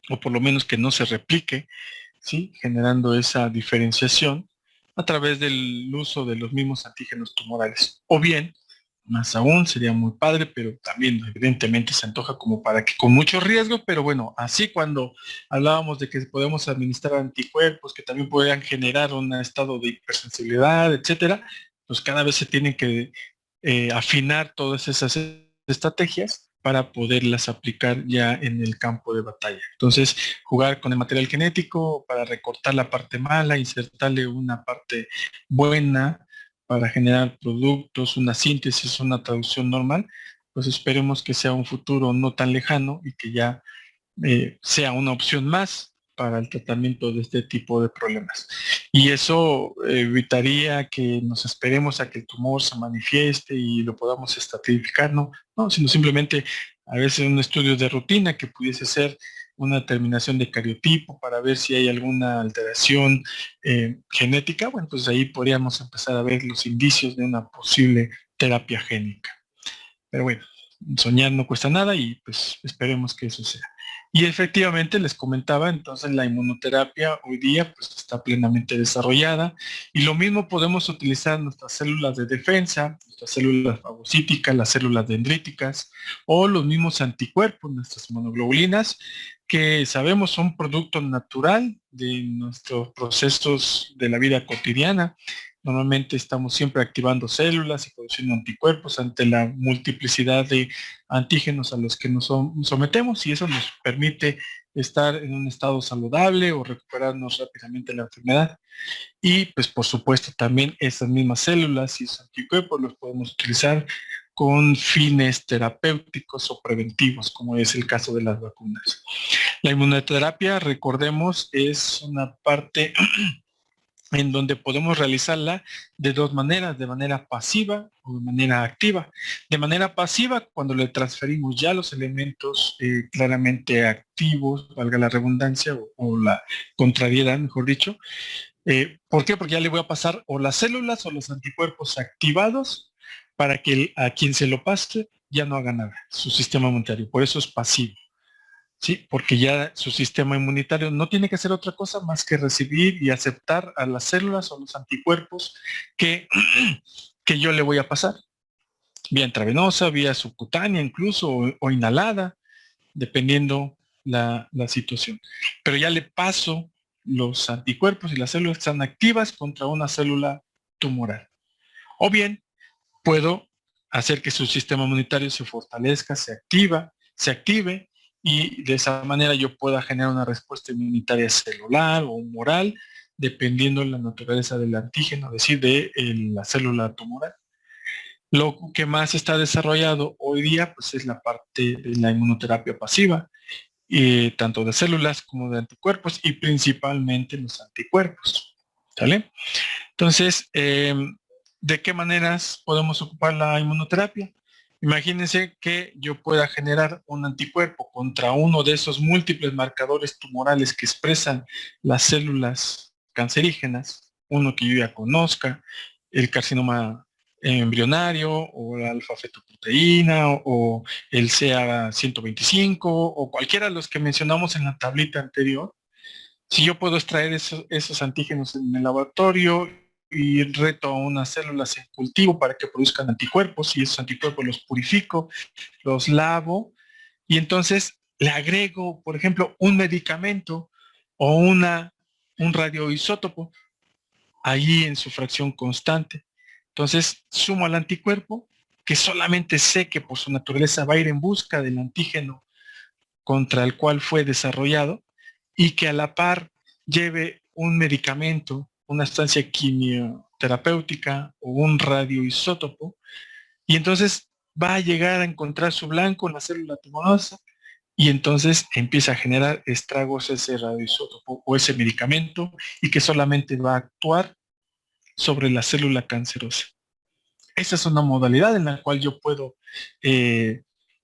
o por lo menos que no se replique, ¿sí? Generando esa diferenciación a través del uso de los mismos antígenos tumorales. O bien, más aún, sería muy padre, pero también evidentemente se antoja como para que con mucho riesgo, pero bueno, así cuando hablábamos de que podemos administrar anticuerpos que también puedan generar un estado de hipersensibilidad, etcétera, pues cada vez se tienen que afinar todas esas estrategias para poderlas aplicar ya en el campo de batalla. Entonces, jugar con el material genético para recortar la parte mala, insertarle una parte buena para generar productos, una síntesis, una traducción normal, pues esperemos que sea un futuro no tan lejano y que ya sea una opción más para el tratamiento de este tipo de problemas. Y eso evitaría que nos esperemos a que el tumor se manifieste y lo podamos estratificar, no, sino simplemente a veces un estudio de rutina que pudiese ser una determinación de cariotipo para ver si hay alguna alteración genética. Bueno, pues ahí podríamos empezar a ver los indicios de una posible terapia génica. Pero bueno, soñar no cuesta nada y pues esperemos que eso sea. Y efectivamente les comentaba, entonces la inmunoterapia hoy día pues está plenamente desarrollada, y lo mismo podemos utilizar nuestras células de defensa, nuestras células fagocíticas, las células dendríticas o los mismos anticuerpos, nuestras monoglobulinas, que sabemos son producto natural de nuestros procesos de la vida cotidiana. Normalmente estamos siempre activando células y produciendo anticuerpos ante la multiplicidad de antígenos a los que nos sometemos, y eso nos permite estar en un estado saludable o recuperarnos rápidamente de la enfermedad. Y pues por supuesto también esas mismas células y esos anticuerpos los podemos utilizar con fines terapéuticos o preventivos, como es el caso de las vacunas. La inmunoterapia, recordemos, es una parte en donde podemos realizarla de dos maneras, de manera pasiva o de manera activa. De manera pasiva, cuando le transferimos ya los elementos claramente activos, valga la redundancia o la contrariedad, mejor dicho. ¿Por qué? Porque ya le voy a pasar o las células o los anticuerpos activados para que a quien se lo pase ya no haga nada, su sistema inmunitario. Por eso es pasivo. Sí, porque ya su sistema inmunitario no tiene que hacer otra cosa más que recibir y aceptar a las células o los anticuerpos que, que yo le voy a pasar, vía intravenosa, vía subcutánea incluso, o inhalada, dependiendo la situación. Pero ya le paso los anticuerpos y las células que están activas contra una célula tumoral. O bien, puedo hacer que su sistema inmunitario se fortalezca, se active, y de esa manera yo pueda generar una respuesta inmunitaria celular o humoral, dependiendo de la naturaleza del antígeno, es decir, de la célula tumoral. Lo que más está desarrollado hoy día pues es la parte de la inmunoterapia pasiva, tanto de células como de anticuerpos, y principalmente los anticuerpos. ¿Sale? Entonces, ¿de qué maneras podemos ocupar la inmunoterapia? Imagínense que yo pueda generar un anticuerpo contra uno de esos múltiples marcadores tumorales que expresan las células cancerígenas, uno que yo ya conozca, el carcinoma embrionario o la alfa-fetoproteína o el CA125 o cualquiera de los que mencionamos en la tablita anterior. Si yo puedo extraer esos antígenos en el laboratorio y reto a unas células en cultivo para que produzcan anticuerpos, y esos anticuerpos los purifico, los lavo, y entonces le agrego, por ejemplo, un medicamento o un radioisótopo ahí en su fracción constante. Entonces sumo al anticuerpo, que solamente sé que por su naturaleza va a ir en busca del antígeno contra el cual fue desarrollado, y que a la par lleve un medicamento, una sustancia quimioterapéutica o un radioisótopo, y entonces va a llegar a encontrar su blanco en la célula tumorosa, y entonces empieza a generar estragos ese radioisótopo o ese medicamento, y que solamente va a actuar sobre la célula cancerosa. Esa es una modalidad en la cual yo puedo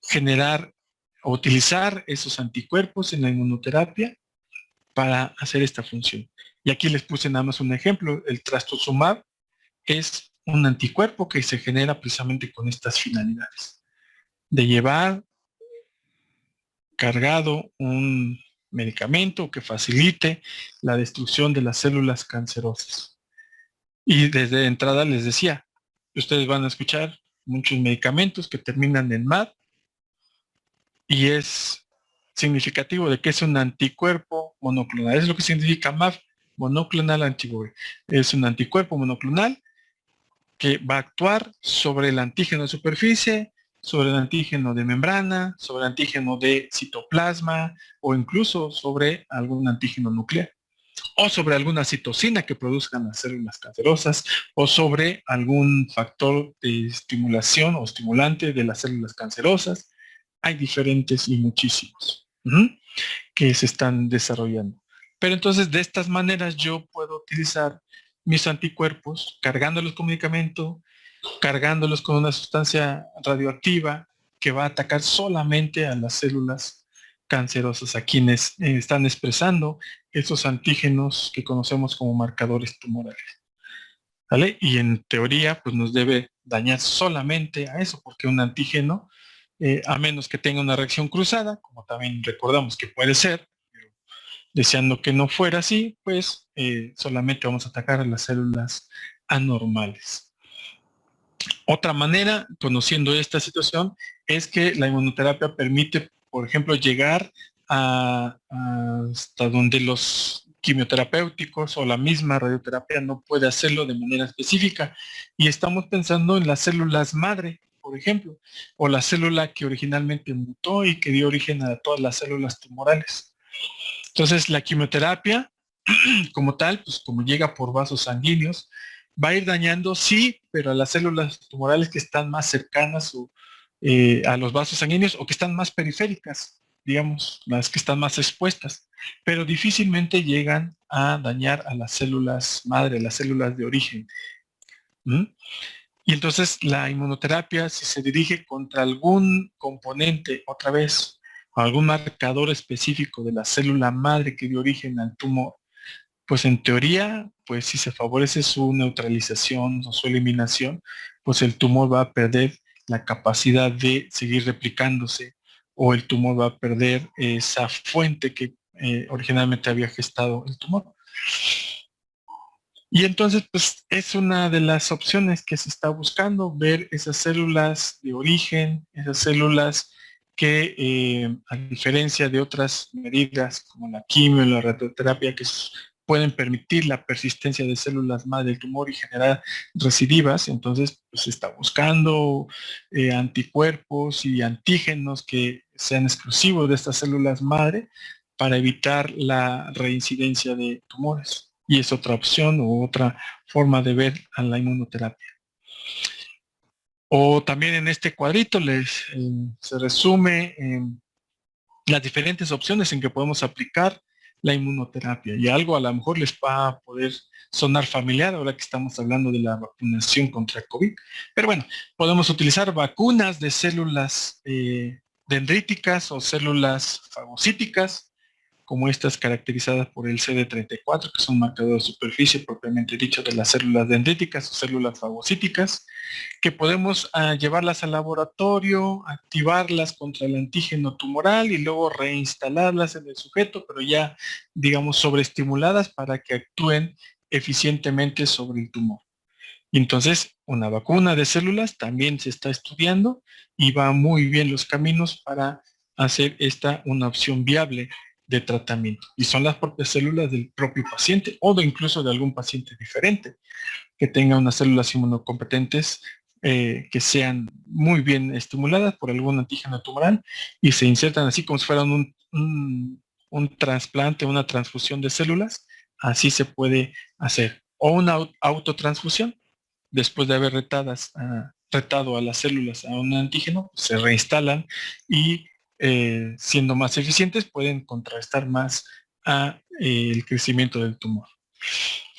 generar o utilizar esos anticuerpos en la inmunoterapia para hacer esta función. Y aquí les puse nada más un ejemplo. El trastuzumab es un anticuerpo que se genera precisamente con estas finalidades, de llevar cargado un medicamento que facilite la destrucción de las células cancerosas. Y desde entrada les decía, ustedes van a escuchar muchos medicamentos que terminan en MAD, y es significativo de que es un anticuerpo monoclonal. Es lo que significa MAD, monoclonal antibody. Es un anticuerpo monoclonal que va a actuar sobre el antígeno de superficie, sobre el antígeno de membrana, sobre el antígeno de citoplasma, o incluso sobre algún antígeno nuclear, o sobre alguna citocina que produzcan las células cancerosas, o sobre algún factor de estimulación o estimulante de las células cancerosas. Hay diferentes y muchísimos que se están desarrollando. Pero entonces de estas maneras yo puedo utilizar mis anticuerpos cargándolos con medicamento, cargándolos con una sustancia radioactiva que va a atacar solamente a las células cancerosas, a quienes están expresando esos antígenos que conocemos como marcadores tumorales. ¿Vale? Y en teoría, pues nos debe dañar solamente a eso, porque un antígeno, a menos que tenga una reacción cruzada, como también recordamos que puede ser, deseando que no fuera así, pues solamente vamos a atacar a las células anormales. Otra manera, conociendo esta situación, es que la inmunoterapia permite, por ejemplo, llegar hasta donde los quimioterapéuticos o la misma radioterapia no puede hacerlo de manera específica. Y estamos pensando en las células madre, por ejemplo, o la célula que originalmente mutó y que dio origen a todas las células tumorales. Entonces, la quimioterapia, como tal, pues como llega por vasos sanguíneos, va a ir dañando, sí, pero a las células tumorales que están más cercanas a los vasos sanguíneos o que están más periféricas, digamos, las que están más expuestas, pero difícilmente llegan a dañar a las células madre, las células de origen. ¿Mm? Y entonces la inmunoterapia, si se dirige contra algún componente, otra vez, o algún marcador específico de la célula madre que dio origen al tumor, pues en teoría, pues si se favorece su neutralización o su eliminación, pues el tumor va a perder la capacidad de seguir replicándose o el tumor va a perder esa fuente que originalmente había gestado el tumor. Y entonces, pues es una de las opciones que se está buscando, ver esas células de origen, esas células que, a diferencia de otras medidas como la quimio, la radioterapia, que pueden permitir la persistencia de células madre del tumor y generar recidivas, entonces pues se está buscando anticuerpos y antígenos que sean exclusivos de estas células madre para evitar la reincidencia de tumores. Y es otra opción o otra forma de ver a la inmunoterapia. O también en este cuadrito se resume las diferentes opciones en que podemos aplicar la inmunoterapia. Y algo a lo mejor les va a poder sonar familiar ahora que estamos hablando de la vacunación contra COVID. Pero bueno, podemos utilizar vacunas de células dendríticas o células fagocíticas, como estas caracterizadas por el CD34, que son marcadores de superficie propiamente dicho de las células dendríticas o células fagocíticas, que podemos llevarlas al laboratorio, activarlas contra el antígeno tumoral y luego reinstalarlas en el sujeto, pero ya, digamos, sobreestimuladas para que actúen eficientemente sobre el tumor. Y entonces, una vacuna de células también se está estudiando y va muy bien los caminos para hacer esta una opción viable de tratamiento. Y son las propias células del propio paciente o incluso de algún paciente diferente que tenga unas células inmunocompetentes que sean muy bien estimuladas por algún antígeno tumoral y se insertan así como si fueran un trasplante, una transfusión de células. Así se puede hacer. O una autotransfusión después de haber retado a las células a un antígeno, se reinstalan y siendo más eficientes pueden contrarrestar más el crecimiento del tumor.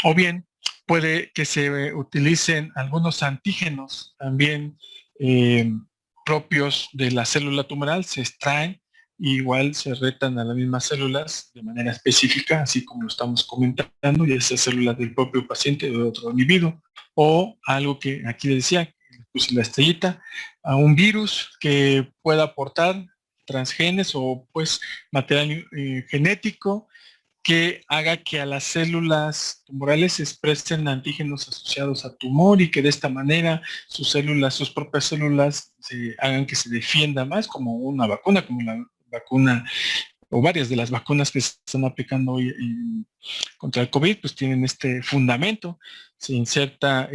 O bien puede que se utilicen algunos antígenos también propios de la célula tumoral, se extraen y igual se retan a las mismas células de manera específica, así como lo estamos comentando, y esas células del propio paciente o de otro individuo. O algo que aquí les decía, puse la estrellita, a un virus que pueda aportar transgenes o pues material genético que haga que a las células tumorales se expresen antígenos asociados a tumor y que de esta manera sus propias células se hagan que se defienda más, como una vacuna, como la vacuna o varias de las vacunas que se están aplicando hoy contra el COVID, pues tienen este fundamento. Se inserta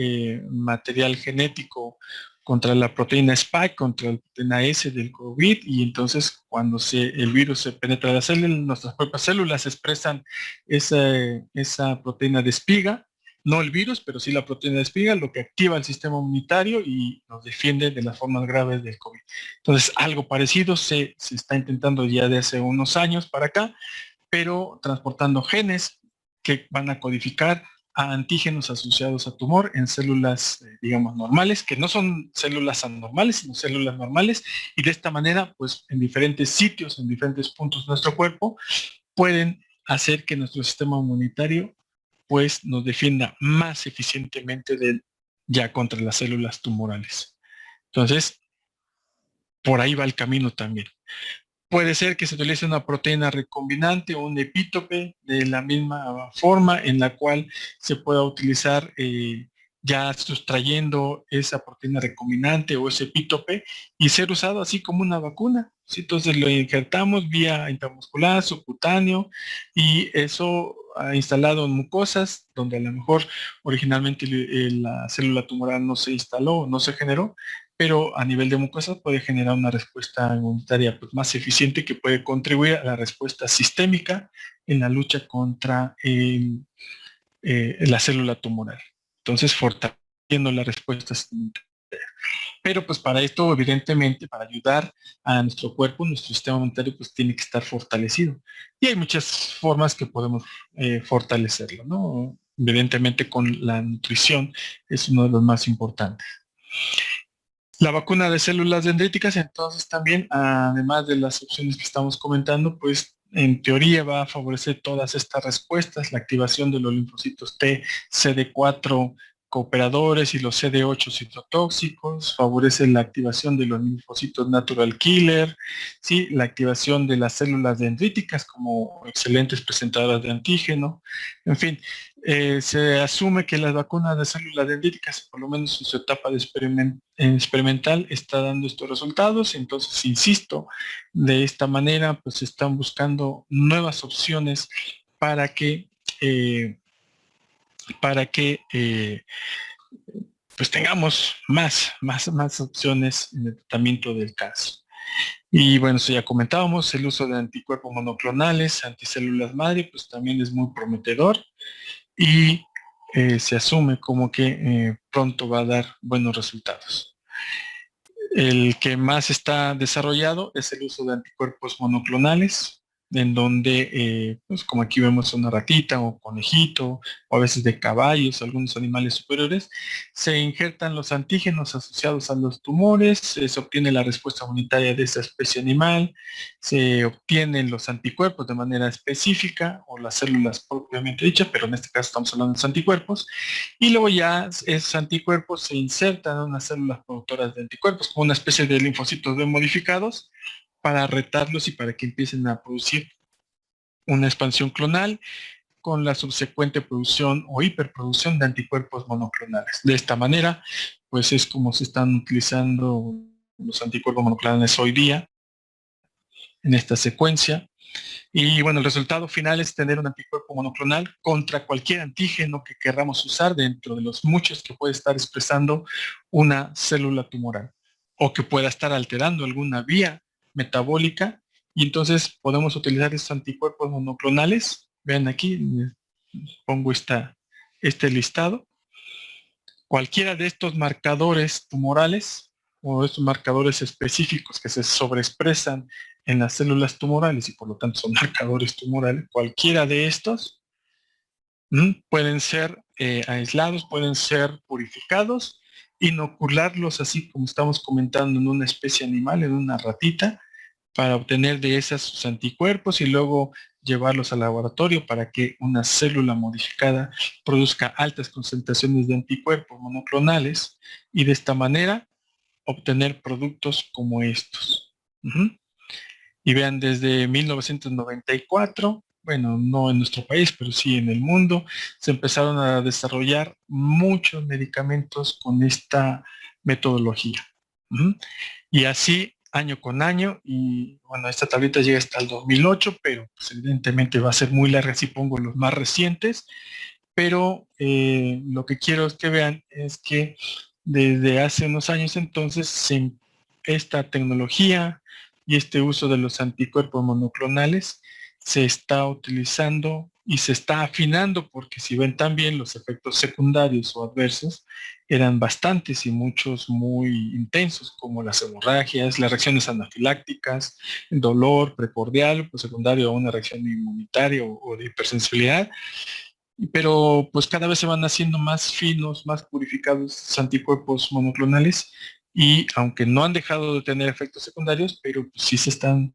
material genético contra la proteína Spike, contra la proteína S del COVID, y entonces cuando el virus se penetra la célula, nuestras propias células expresan esa proteína de espiga, no el virus, pero sí la proteína de espiga, lo que activa el sistema inmunitario y nos defiende de las formas graves del COVID. Entonces, algo parecido se está intentando ya de hace unos años para acá, pero transportando genes que van a codificar a antígenos asociados a tumor en células, digamos, normales, que no son células anormales, sino células normales, y de esta manera, pues en diferentes sitios, en diferentes puntos de nuestro cuerpo, pueden hacer que nuestro sistema inmunitario pues nos defienda más eficientemente ya contra las células tumorales. Entonces, por ahí va el camino también. Puede ser que se utilice una proteína recombinante o un epítope de la misma forma en la cual se pueda utilizar ya sustrayendo esa proteína recombinante o ese epítope y ser usado así como una vacuna. ¿Sí? Entonces lo injertamos vía intramuscular, subcutáneo, y eso ha instalado en mucosas donde a lo mejor originalmente la célula tumoral no se instaló, no se generó, pero a nivel de mucosas puede generar una respuesta inmunitaria pues, más eficiente, que puede contribuir a la respuesta sistémica en la lucha contra la célula tumoral. Entonces, fortaleciendo la respuesta inmunitaria. Pero pues para esto, evidentemente, para ayudar a nuestro cuerpo, nuestro sistema inmunitario pues tiene que estar fortalecido. Y hay muchas formas que podemos fortalecerlo, ¿no? Evidentemente con la nutrición es uno de los más importantes. La vacuna de células dendríticas, entonces también, además de las opciones que estamos comentando, pues en teoría va a favorecer todas estas respuestas, la activación de los linfocitos T, CD4 cooperadores y los CD8 citotóxicos, favorece la activación de los linfocitos natural killer, ¿sí? La activación de las células dendríticas como excelentes presentadoras de antígeno, en fin. Se asume que las vacunas de células dendríticas, por lo menos en su etapa de experimental, está dando estos resultados. Entonces, insisto, de esta manera, pues están buscando nuevas opciones para que, eh, para que pues tengamos más opciones en el tratamiento del cáncer. Y bueno, eso ya comentábamos, el uso de anticuerpos monoclonales, anticélulas madre, pues también es muy prometedor. Y se asume como que pronto va a dar buenos resultados. El que más está desarrollado es el uso de anticuerpos monoclonales, en donde, pues como aquí vemos una ratita o conejito, o a veces de caballos, algunos animales superiores, se injertan los antígenos asociados a los tumores, se obtiene la respuesta inmunitaria de esa especie animal, se obtienen los anticuerpos de manera específica, o las células propiamente dichas, pero en este caso estamos hablando de los anticuerpos, y luego ya esos anticuerpos se insertan en unas células productoras de anticuerpos, como una especie de linfocitos bien modificados, para retarlos y para que empiecen a producir una expansión clonal con la subsecuente producción o hiperproducción de anticuerpos monoclonales. De esta manera, pues es como se están utilizando los anticuerpos monoclonales hoy día en esta secuencia. Y bueno, el resultado final es tener un anticuerpo monoclonal contra cualquier antígeno que querramos usar dentro de los muchos que puede estar expresando una célula tumoral o que pueda estar alterando alguna vía metabólica. Y entonces podemos utilizar estos anticuerpos monoclonales. Vean aquí, pongo este listado. Cualquiera de estos marcadores tumorales o estos marcadores específicos que se sobreexpresan en las células tumorales y por lo tanto son marcadores tumorales, cualquiera de estos pueden ser aislados, pueden ser purificados, inocularlos así como estamos comentando en una especie animal, en una ratita, para obtener de esas sus anticuerpos y luego llevarlos al laboratorio para que una célula modificada produzca altas concentraciones de anticuerpos monoclonales y de esta manera obtener productos como estos. Y vean, desde 1994, bueno, no en nuestro país, pero sí en el mundo, se empezaron a desarrollar muchos medicamentos con esta metodología. Y así año con año, y bueno, esta tablita llega hasta el 2008, pero pues, evidentemente va a ser muy larga si pongo los más recientes, pero lo que quiero es que vean es que desde hace unos años entonces esta tecnología y este uso de los anticuerpos monoclonales se está utilizando y se está afinando, porque si ven también los efectos secundarios o adversos eran bastantes y muchos muy intensos, como las hemorragias, las reacciones anafilácticas, el dolor precordial, pues secundario a una reacción inmunitaria o de hipersensibilidad. Pero pues cada vez se van haciendo más finos, más purificados estos anticuerpos monoclonales, y aunque no han dejado de tener efectos secundarios, pero pues, sí se están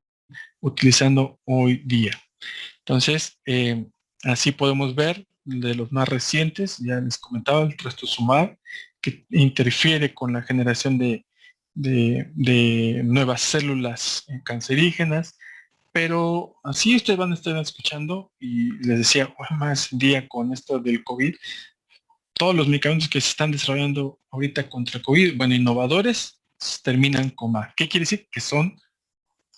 utilizando hoy día. Entonces, así podemos ver de los más recientes, ya les comentaba el trastuzumab, que interfiere con la generación de nuevas células cancerígenas, pero así ustedes van a estar escuchando, y les decía, más día con esto del COVID, todos los medicamentos que se están desarrollando ahorita contra COVID, bueno, innovadores, terminan con A. ¿Qué quiere decir? Que son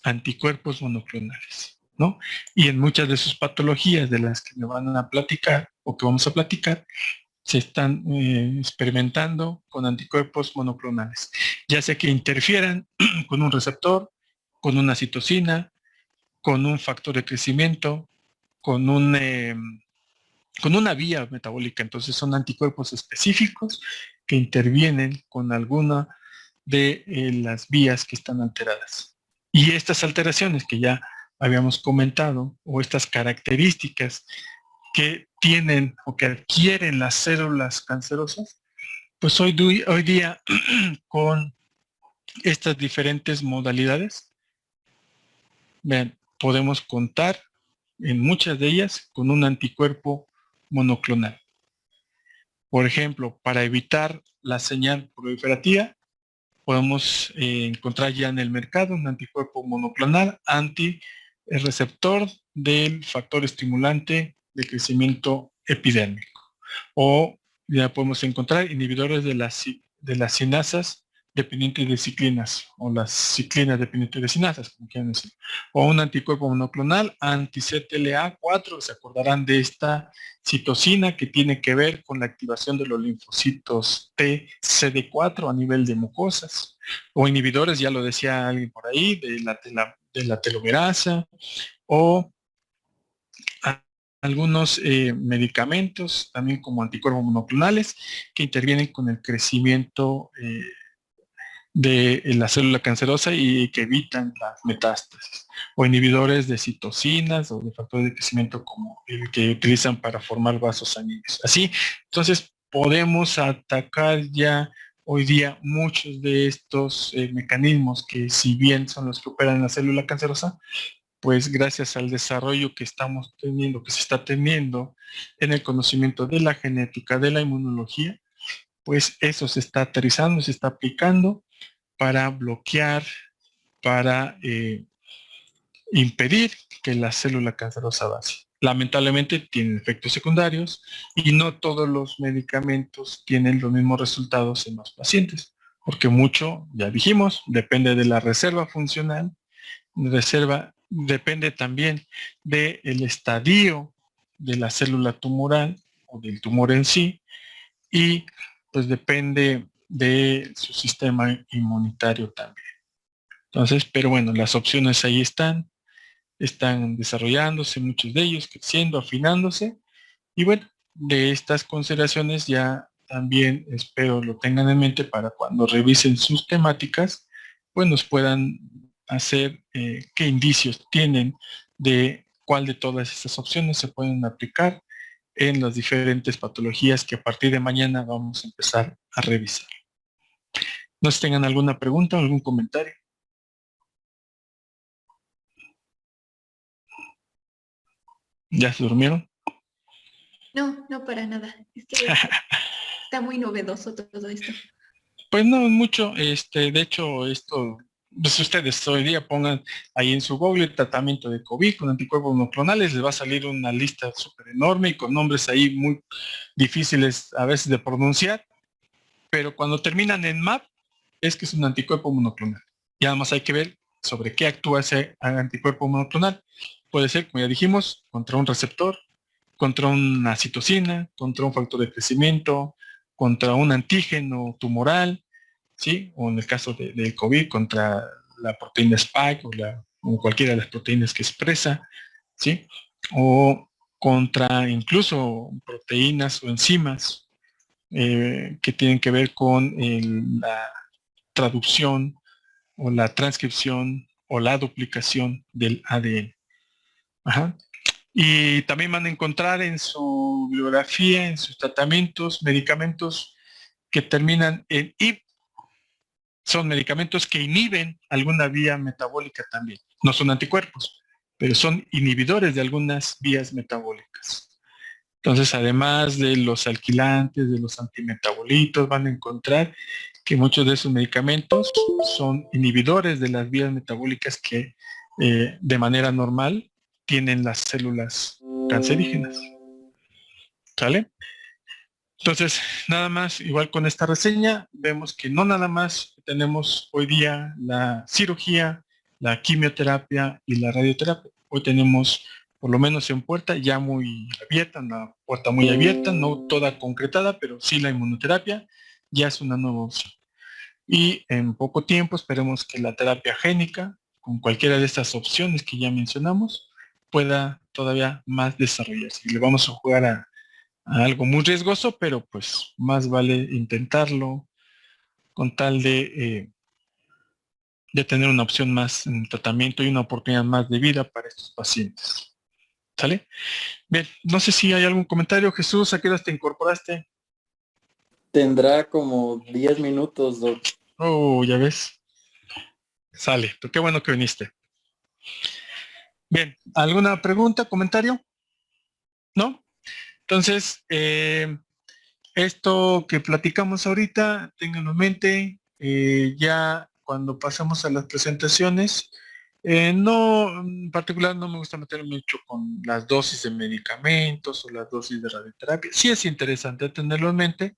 anticuerpos monoclonales, ¿no? Y en muchas de sus patologías de las que me van a platicar o que vamos a platicar, se están experimentando con anticuerpos monoclonales, ya sea que interfieran con un receptor, con una citosina, con un factor de crecimiento, con con una vía metabólica. Entonces son anticuerpos específicos que intervienen con alguna de las vías que están alteradas. Y estas alteraciones que ya habíamos comentado, o estas características que tienen o que adquieren las células cancerosas, pues hoy día con estas diferentes modalidades, vean, podemos contar en muchas de ellas con un anticuerpo monoclonal. Por ejemplo, para evitar la señal proliferativa, podemos encontrar ya en el mercado un anticuerpo monoclonal anti el receptor del factor estimulante de crecimiento epidérmico. O ya podemos encontrar inhibidores de las sinasas dependientes de ciclinas o las ciclinas dependientes de sinasas, como quieran decir. O un anticuerpo monoclonal anti-CTLA4, se acordarán de esta citosina que tiene que ver con la activación de los linfocitos T CD4 a nivel de mucosas. O inhibidores, ya lo decía alguien por ahí, de la telomerasa, o algunos medicamentos, también como anticuerpos monoclonales, que intervienen con el crecimiento de la célula cancerosa y que evitan las metástasis, o inhibidores de citocinas o de factores de crecimiento como el que utilizan para formar vasos sanguíneos. Así, entonces podemos atacar ya hoy día muchos de estos mecanismos que, si bien son los que operan en la célula cancerosa, pues gracias al desarrollo que estamos teniendo, que se está teniendo en el conocimiento de la genética, de la inmunología, pues eso se está aterrizando, se está aplicando para bloquear, para impedir que la célula cancerosa avance. Lamentablemente tienen efectos secundarios y no todos los medicamentos tienen los mismos resultados en los pacientes, porque mucho, ya dijimos, depende de la reserva funcional, depende también del estadio de la célula tumoral o del tumor en sí, y pues depende de su sistema inmunitario también. Entonces, pero bueno, las opciones ahí están desarrollándose, muchos de ellos creciendo, afinándose, y bueno, de estas consideraciones ya también espero lo tengan en mente para cuando revisen sus temáticas, pues nos puedan hacer qué indicios tienen de cuál de todas estas opciones se pueden aplicar en las diferentes patologías que a partir de mañana vamos a empezar a revisar. No sé si tengan alguna pregunta o algún comentario. ¿Ya se durmieron? No, no para nada. Es que está muy novedoso todo esto. Pues no mucho, de hecho, esto, pues ustedes hoy día pongan ahí en su Google tratamiento de COVID con anticuerpos monoclonales, les va a salir una lista súper enorme y con nombres ahí muy difíciles a veces de pronunciar, pero cuando terminan en MAP es que es un anticuerpo monoclonal. Y además hay que ver sobre qué actúa ese anticuerpo monoclonal. Puede ser, como ya dijimos, contra un receptor, contra una citosina, contra un factor de crecimiento, contra un antígeno tumoral, ¿sí? O en el caso del COVID, contra la proteína Spike o cualquiera de las proteínas que expresa, ¿sí? O contra incluso proteínas o enzimas que tienen que ver con la traducción o la transcripción o la duplicación del ADN. Ajá. Y también van a encontrar en su bibliografía, en sus tratamientos, medicamentos que terminan en IP. Son medicamentos que inhiben alguna vía metabólica también. No son anticuerpos, pero son inhibidores de algunas vías metabólicas. Entonces, además de los alquilantes, de los antimetabolitos, van a encontrar que muchos de esos medicamentos son inhibidores de las vías metabólicas que de manera normal tienen las células cancerígenas. ¿Sale? Entonces, nada más, igual con esta reseña, vemos que no nada más tenemos hoy día la cirugía, la quimioterapia y la radioterapia. Hoy tenemos, por lo menos en puerta, ya muy abierta, una puerta muy abierta, no toda concretada, pero sí la inmunoterapia ya es una nueva opción. Y en poco tiempo esperemos que la terapia génica, con cualquiera de estas opciones que ya mencionamos, pueda todavía más desarrollarse. Y le vamos a jugar a algo muy riesgoso, pero pues más vale intentarlo con tal de tener una opción más en tratamiento y una oportunidad más de vida para estos pacientes. ¿Sale? Bien, no sé si hay algún comentario. Jesús, ¿a qué horas te incorporaste? Tendrá como 10 minutos, Doc. Oh, ya ves. Sale, pero qué bueno que viniste. Bien, ¿alguna pregunta, comentario? ¿No? Entonces, esto que platicamos ahorita, ténganlo en mente, ya cuando pasamos a las presentaciones, no, en particular no me gusta meterme mucho con las dosis de medicamentos o las dosis de radioterapia. Sí es interesante tenerlo en mente,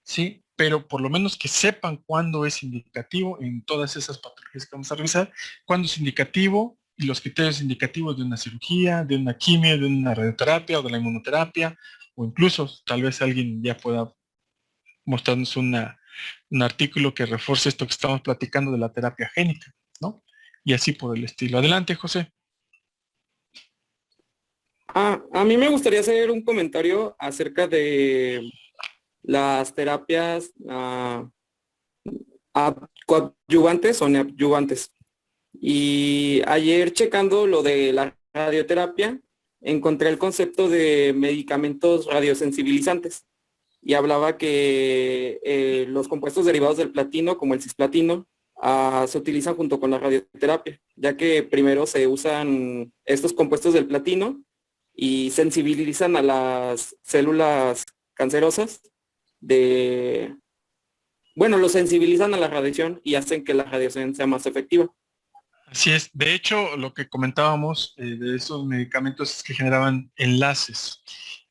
sí, pero por lo menos que sepan cuándo es indicativo en todas esas patologías que vamos a revisar, cuándo es indicativo y los criterios indicativos de una cirugía, de una quimio, de una radioterapia o de la inmunoterapia, o incluso tal vez alguien ya pueda mostrarnos un artículo que refuerce esto que estamos platicando de la terapia génica, ¿no? Y así por el estilo. Adelante, José. A mí me gustaría hacer un comentario acerca de las terapias coadyuvantes o neoadyuvantes. Y ayer checando lo de la radioterapia, encontré el concepto de medicamentos radiosensibilizantes y hablaba que los compuestos derivados del platino, como el cisplatino, se utilizan junto con la radioterapia, ya que primero se usan estos compuestos del platino y sensibilizan a las células cancerosas de, bueno, lo sensibilizan a la radiación y hacen que la radiación sea más efectiva. Así es. De hecho, lo que comentábamos de esos medicamentos es que generaban enlaces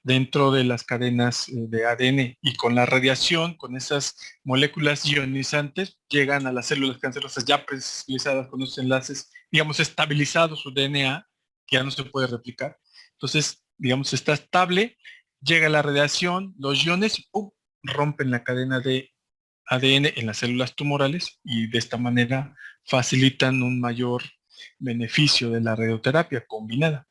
dentro de las cadenas de ADN y con la radiación, con esas moléculas ionizantes, llegan a las células cancerosas ya presensibilizadas con esos enlaces, digamos, estabilizado su DNA, que ya no se puede replicar. Entonces, digamos, está estable, llega la radiación, los iones, ¡pum!, rompen la cadena de ADN en las células tumorales y de esta manera facilitan un mayor beneficio de la radioterapia combinada.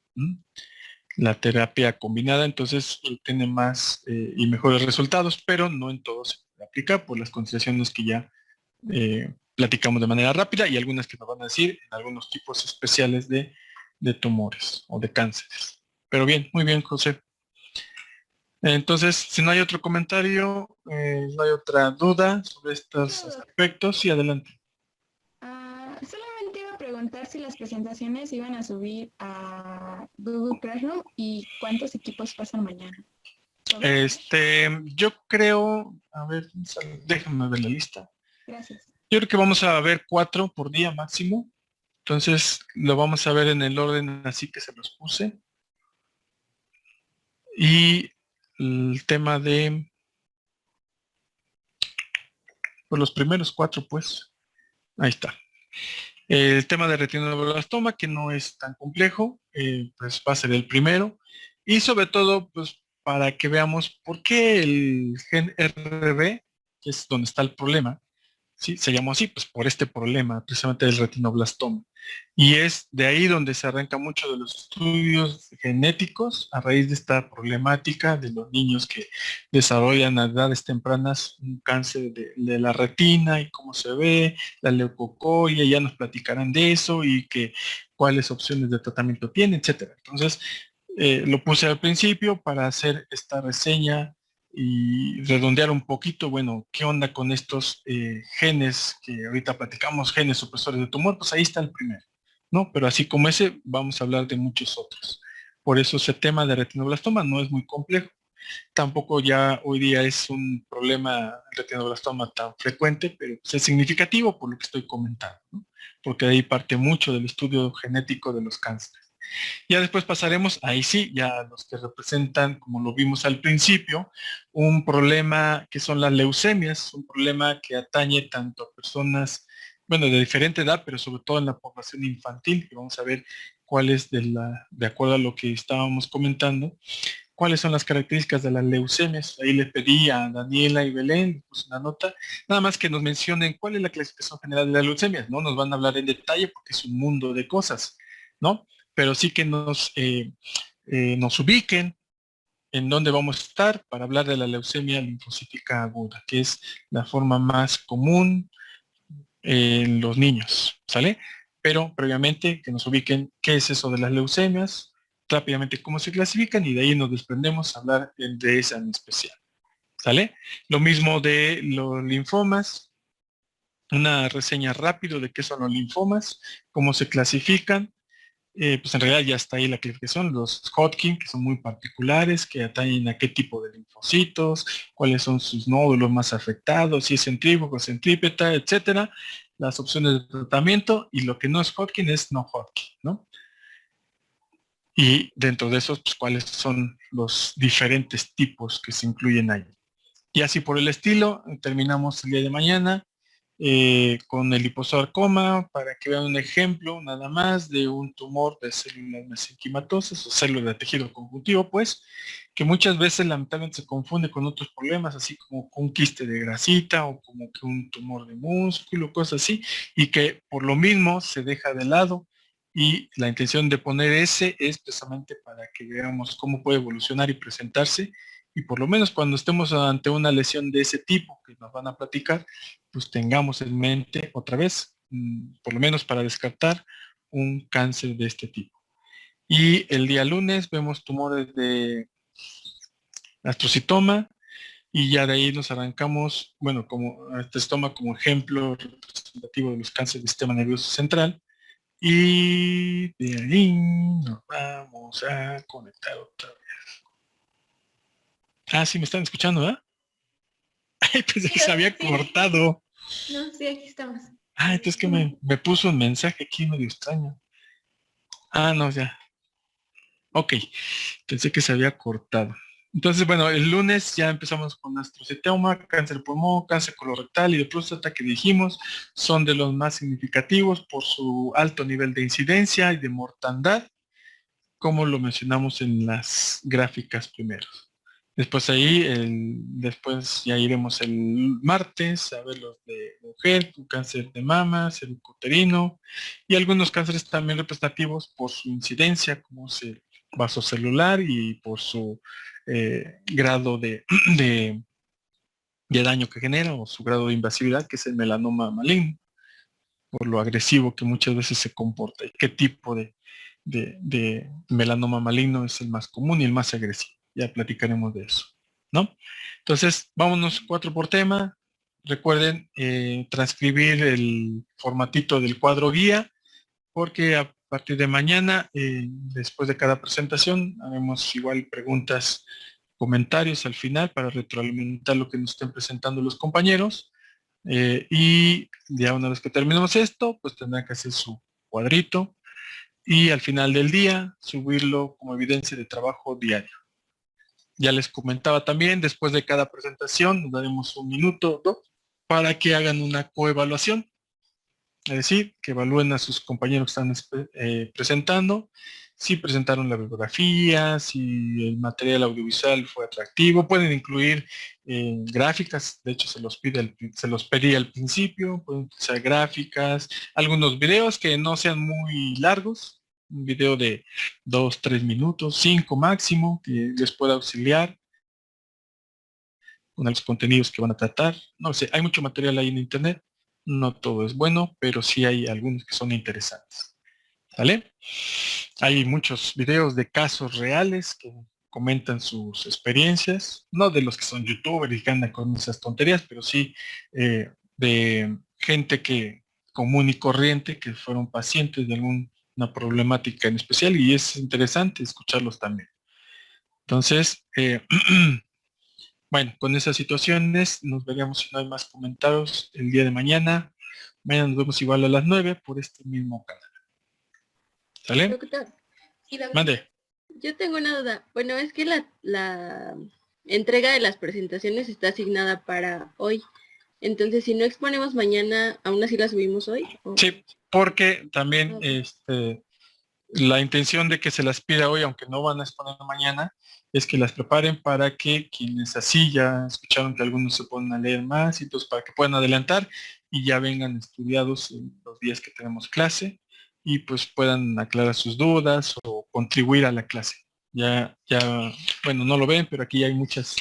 La terapia combinada entonces tiene más y mejores resultados, pero no en todo se puede aplicar por las consideraciones que ya platicamos de manera rápida y algunas que nos van a decir en algunos tipos especiales de tumores o de cánceres. Pero bien, muy bien, José. Entonces, si no hay otro comentario, no hay otra duda sobre estos aspectos, sí, adelante. Solamente iba a preguntar si las presentaciones iban a subir a Google Classroom y cuántos equipos pasan mañana. Yo creo, a ver, déjame ver la lista. Gracias. Yo creo que vamos a ver 4 por día máximo. Entonces lo vamos a ver en el orden así que se los puse. Y el tema de pues, los primeros 4, pues. Ahí está. El tema de retinoblastoma, que no es tan complejo, pues va a ser el primero. Y sobre todo, pues para que veamos por qué el gen RB, que es donde está el problema, ¿sí? Se llamó así, pues por este problema, precisamente del retinoblastoma. Y es de ahí donde se arranca mucho de los estudios genéticos a raíz de esta problemática de los niños que desarrollan a edades tempranas un cáncer de la retina y cómo se ve, la leucocoria, ya nos platicarán de eso y que cuáles opciones de tratamiento tiene, etcétera. Entonces, lo puse al principio para hacer esta reseña y redondear un poquito, bueno, qué onda con estos genes que ahorita platicamos, genes supresores de tumor, pues ahí está el primero, ¿no? Pero así como ese, vamos a hablar de muchos otros. Por eso ese tema de retinoblastoma no es muy complejo. Tampoco ya hoy día es un problema el retinoblastoma tan frecuente, pero pues es significativo por lo que estoy comentando, ¿no? Porque de ahí parte mucho del estudio genético de los cánceres. Ya después pasaremos, ahí sí, ya a los que representan, como lo vimos al principio, un problema que son las leucemias, un problema que atañe tanto a personas, bueno, de diferente edad, pero sobre todo en la población infantil, y vamos a ver cuáles de acuerdo a lo que estábamos comentando, cuáles son las características de las leucemias. Ahí le pedí a Daniela y Belén, pues una nota, nada más que nos mencionen cuál es la clasificación general de las leucemias. No nos van a hablar en detalle porque es un mundo de cosas, ¿no? Pero sí que nos ubiquen en dónde vamos a estar para hablar de la leucemia linfocítica aguda, que es la forma más común en los niños, ¿sale? Pero previamente que nos ubiquen qué es eso de las leucemias, rápidamente cómo se clasifican y de ahí nos desprendemos a hablar de esa en especial, ¿sale? Lo mismo de los linfomas, una reseña rápido de qué son los linfomas, cómo se clasifican. Pues en realidad ya está ahí la clasificación, los Hodgkin, que son muy particulares, que atañen a qué tipo de linfocitos, cuáles son sus nódulos más afectados, si es centrífugo, centrípeta, etcétera, las opciones de tratamiento, y lo que no es Hodgkin es no Hodgkin, ¿no? Y dentro de esos, pues cuáles son los diferentes tipos que se incluyen ahí. Y así por el estilo, terminamos el día de mañana con el liposarcoma para que vean un ejemplo nada más de un tumor de células mesenquimatosas o células de tejido conjuntivo, pues, que muchas veces lamentablemente se confunde con otros problemas, así como con un quiste de grasita o como que un tumor de músculo, cosas así, y que por lo mismo se deja de lado. Y la intención de poner ese es precisamente para que veamos cómo puede evolucionar y presentarse, y por lo menos cuando estemos ante una lesión de ese tipo que nos van a platicar, pues tengamos en mente otra vez, por lo menos para descartar un cáncer de este tipo. Y el día lunes vemos tumores de astrocitoma y ya de ahí nos arrancamos, bueno, como este toma como ejemplo representativo de los cánceres del sistema nervioso central. Y de ahí nos vamos a conectar otra vez. Ah, sí, me están escuchando, ¿verdad? Ay, pensé que se había cortado. No, sí, aquí estamos. Ah, entonces que me puso un mensaje aquí medio extraño. Ah, no, ya. Ok, pensé que se había cortado. Entonces, bueno, el lunes ya empezamos con astrocitoma, cáncer de pulmón, cáncer colorectal y de próstata que dijimos son de los más significativos por su alto nivel de incidencia y de mortandad, como lo mencionamos en las gráficas primero. Después ahí, después ya iremos el martes a ver los de mujer, con cáncer de mama, cervicuterino y algunos cánceres también representativos por su incidencia, como es el vasocelular y por su grado de, de daño que genera o su grado de invasividad, que es el melanoma maligno, por lo agresivo que muchas veces se comporta y qué tipo de melanoma maligno es el más común y el más agresivo. Ya platicaremos de eso, ¿no? Entonces, vámonos 4 por tema. Recuerden transcribir el formatito del cuadro guía, porque a partir de mañana, después de cada presentación, haremos igual preguntas, comentarios al final para retroalimentar lo que nos estén presentando los compañeros. Y ya una vez que terminemos esto, pues tendrán que hacer su cuadrito y al final del día subirlo como evidencia de trabajo diario. Ya les comentaba también, después de cada presentación nos daremos un minuto o 2 para que hagan una coevaluación, es decir, que evalúen a sus compañeros que están presentando, si presentaron la bibliografía, si el material audiovisual fue atractivo, pueden incluir gráficas, de hecho se los pedí al principio, pueden utilizar gráficas, algunos videos que no sean muy largos, un video de 2, 3 minutos, 5 máximo, que les pueda auxiliar con los contenidos que van a tratar. No sé, hay mucho material ahí en internet, no todo es bueno, pero sí hay algunos que son interesantes. ¿Vale? Hay muchos videos de casos reales que comentan sus experiencias, no de los que son youtubers y que andan con esas tonterías, pero sí de gente que común y corriente que fueron pacientes de alguna problemática en especial y es interesante escucharlos también. Entonces, bueno, con esas situaciones nos veremos si no hay más comentarios el día de mañana. Mañana nos vemos igual a las 9 por este mismo canal. ¿Sale? Doctor, Sí, doctor. Mande. Yo tengo una duda. Bueno, es que la entrega de las presentaciones está asignada para hoy. Entonces, si no exponemos mañana, ¿aún así la subimos hoy? ¿O? Sí, porque también Ok. la intención de que se las pida hoy, aunque no van a exponer mañana, es que las preparen para que quienes así ya escucharon que algunos se ponen a leer más y entonces para que puedan adelantar y ya vengan estudiados en los días que tenemos clase y pues puedan aclarar sus dudas o contribuir a la clase. Ya, bueno, no lo ven, pero aquí hay muchas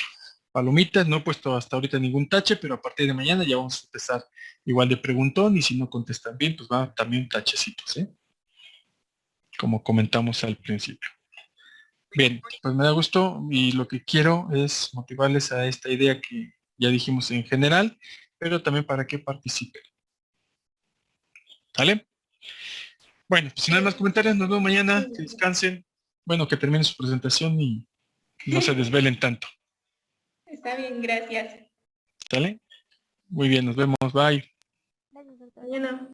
palomitas, no he puesto hasta ahorita ningún tache, pero a partir de mañana ya vamos a empezar igual de preguntón y si no contestan bien, pues va también tachecitos, ¿eh? Como comentamos al principio. Bien, pues me da gusto y lo que quiero es motivarles a esta idea que ya dijimos en general, pero también para que participen. ¿Sale? Bueno, pues sin nada más comentarios, nos vemos mañana, que descansen, bueno, que terminen su presentación y no se desvelen tanto. Está bien, gracias. ¿Sale? Muy bien, nos vemos, bye. Mañana.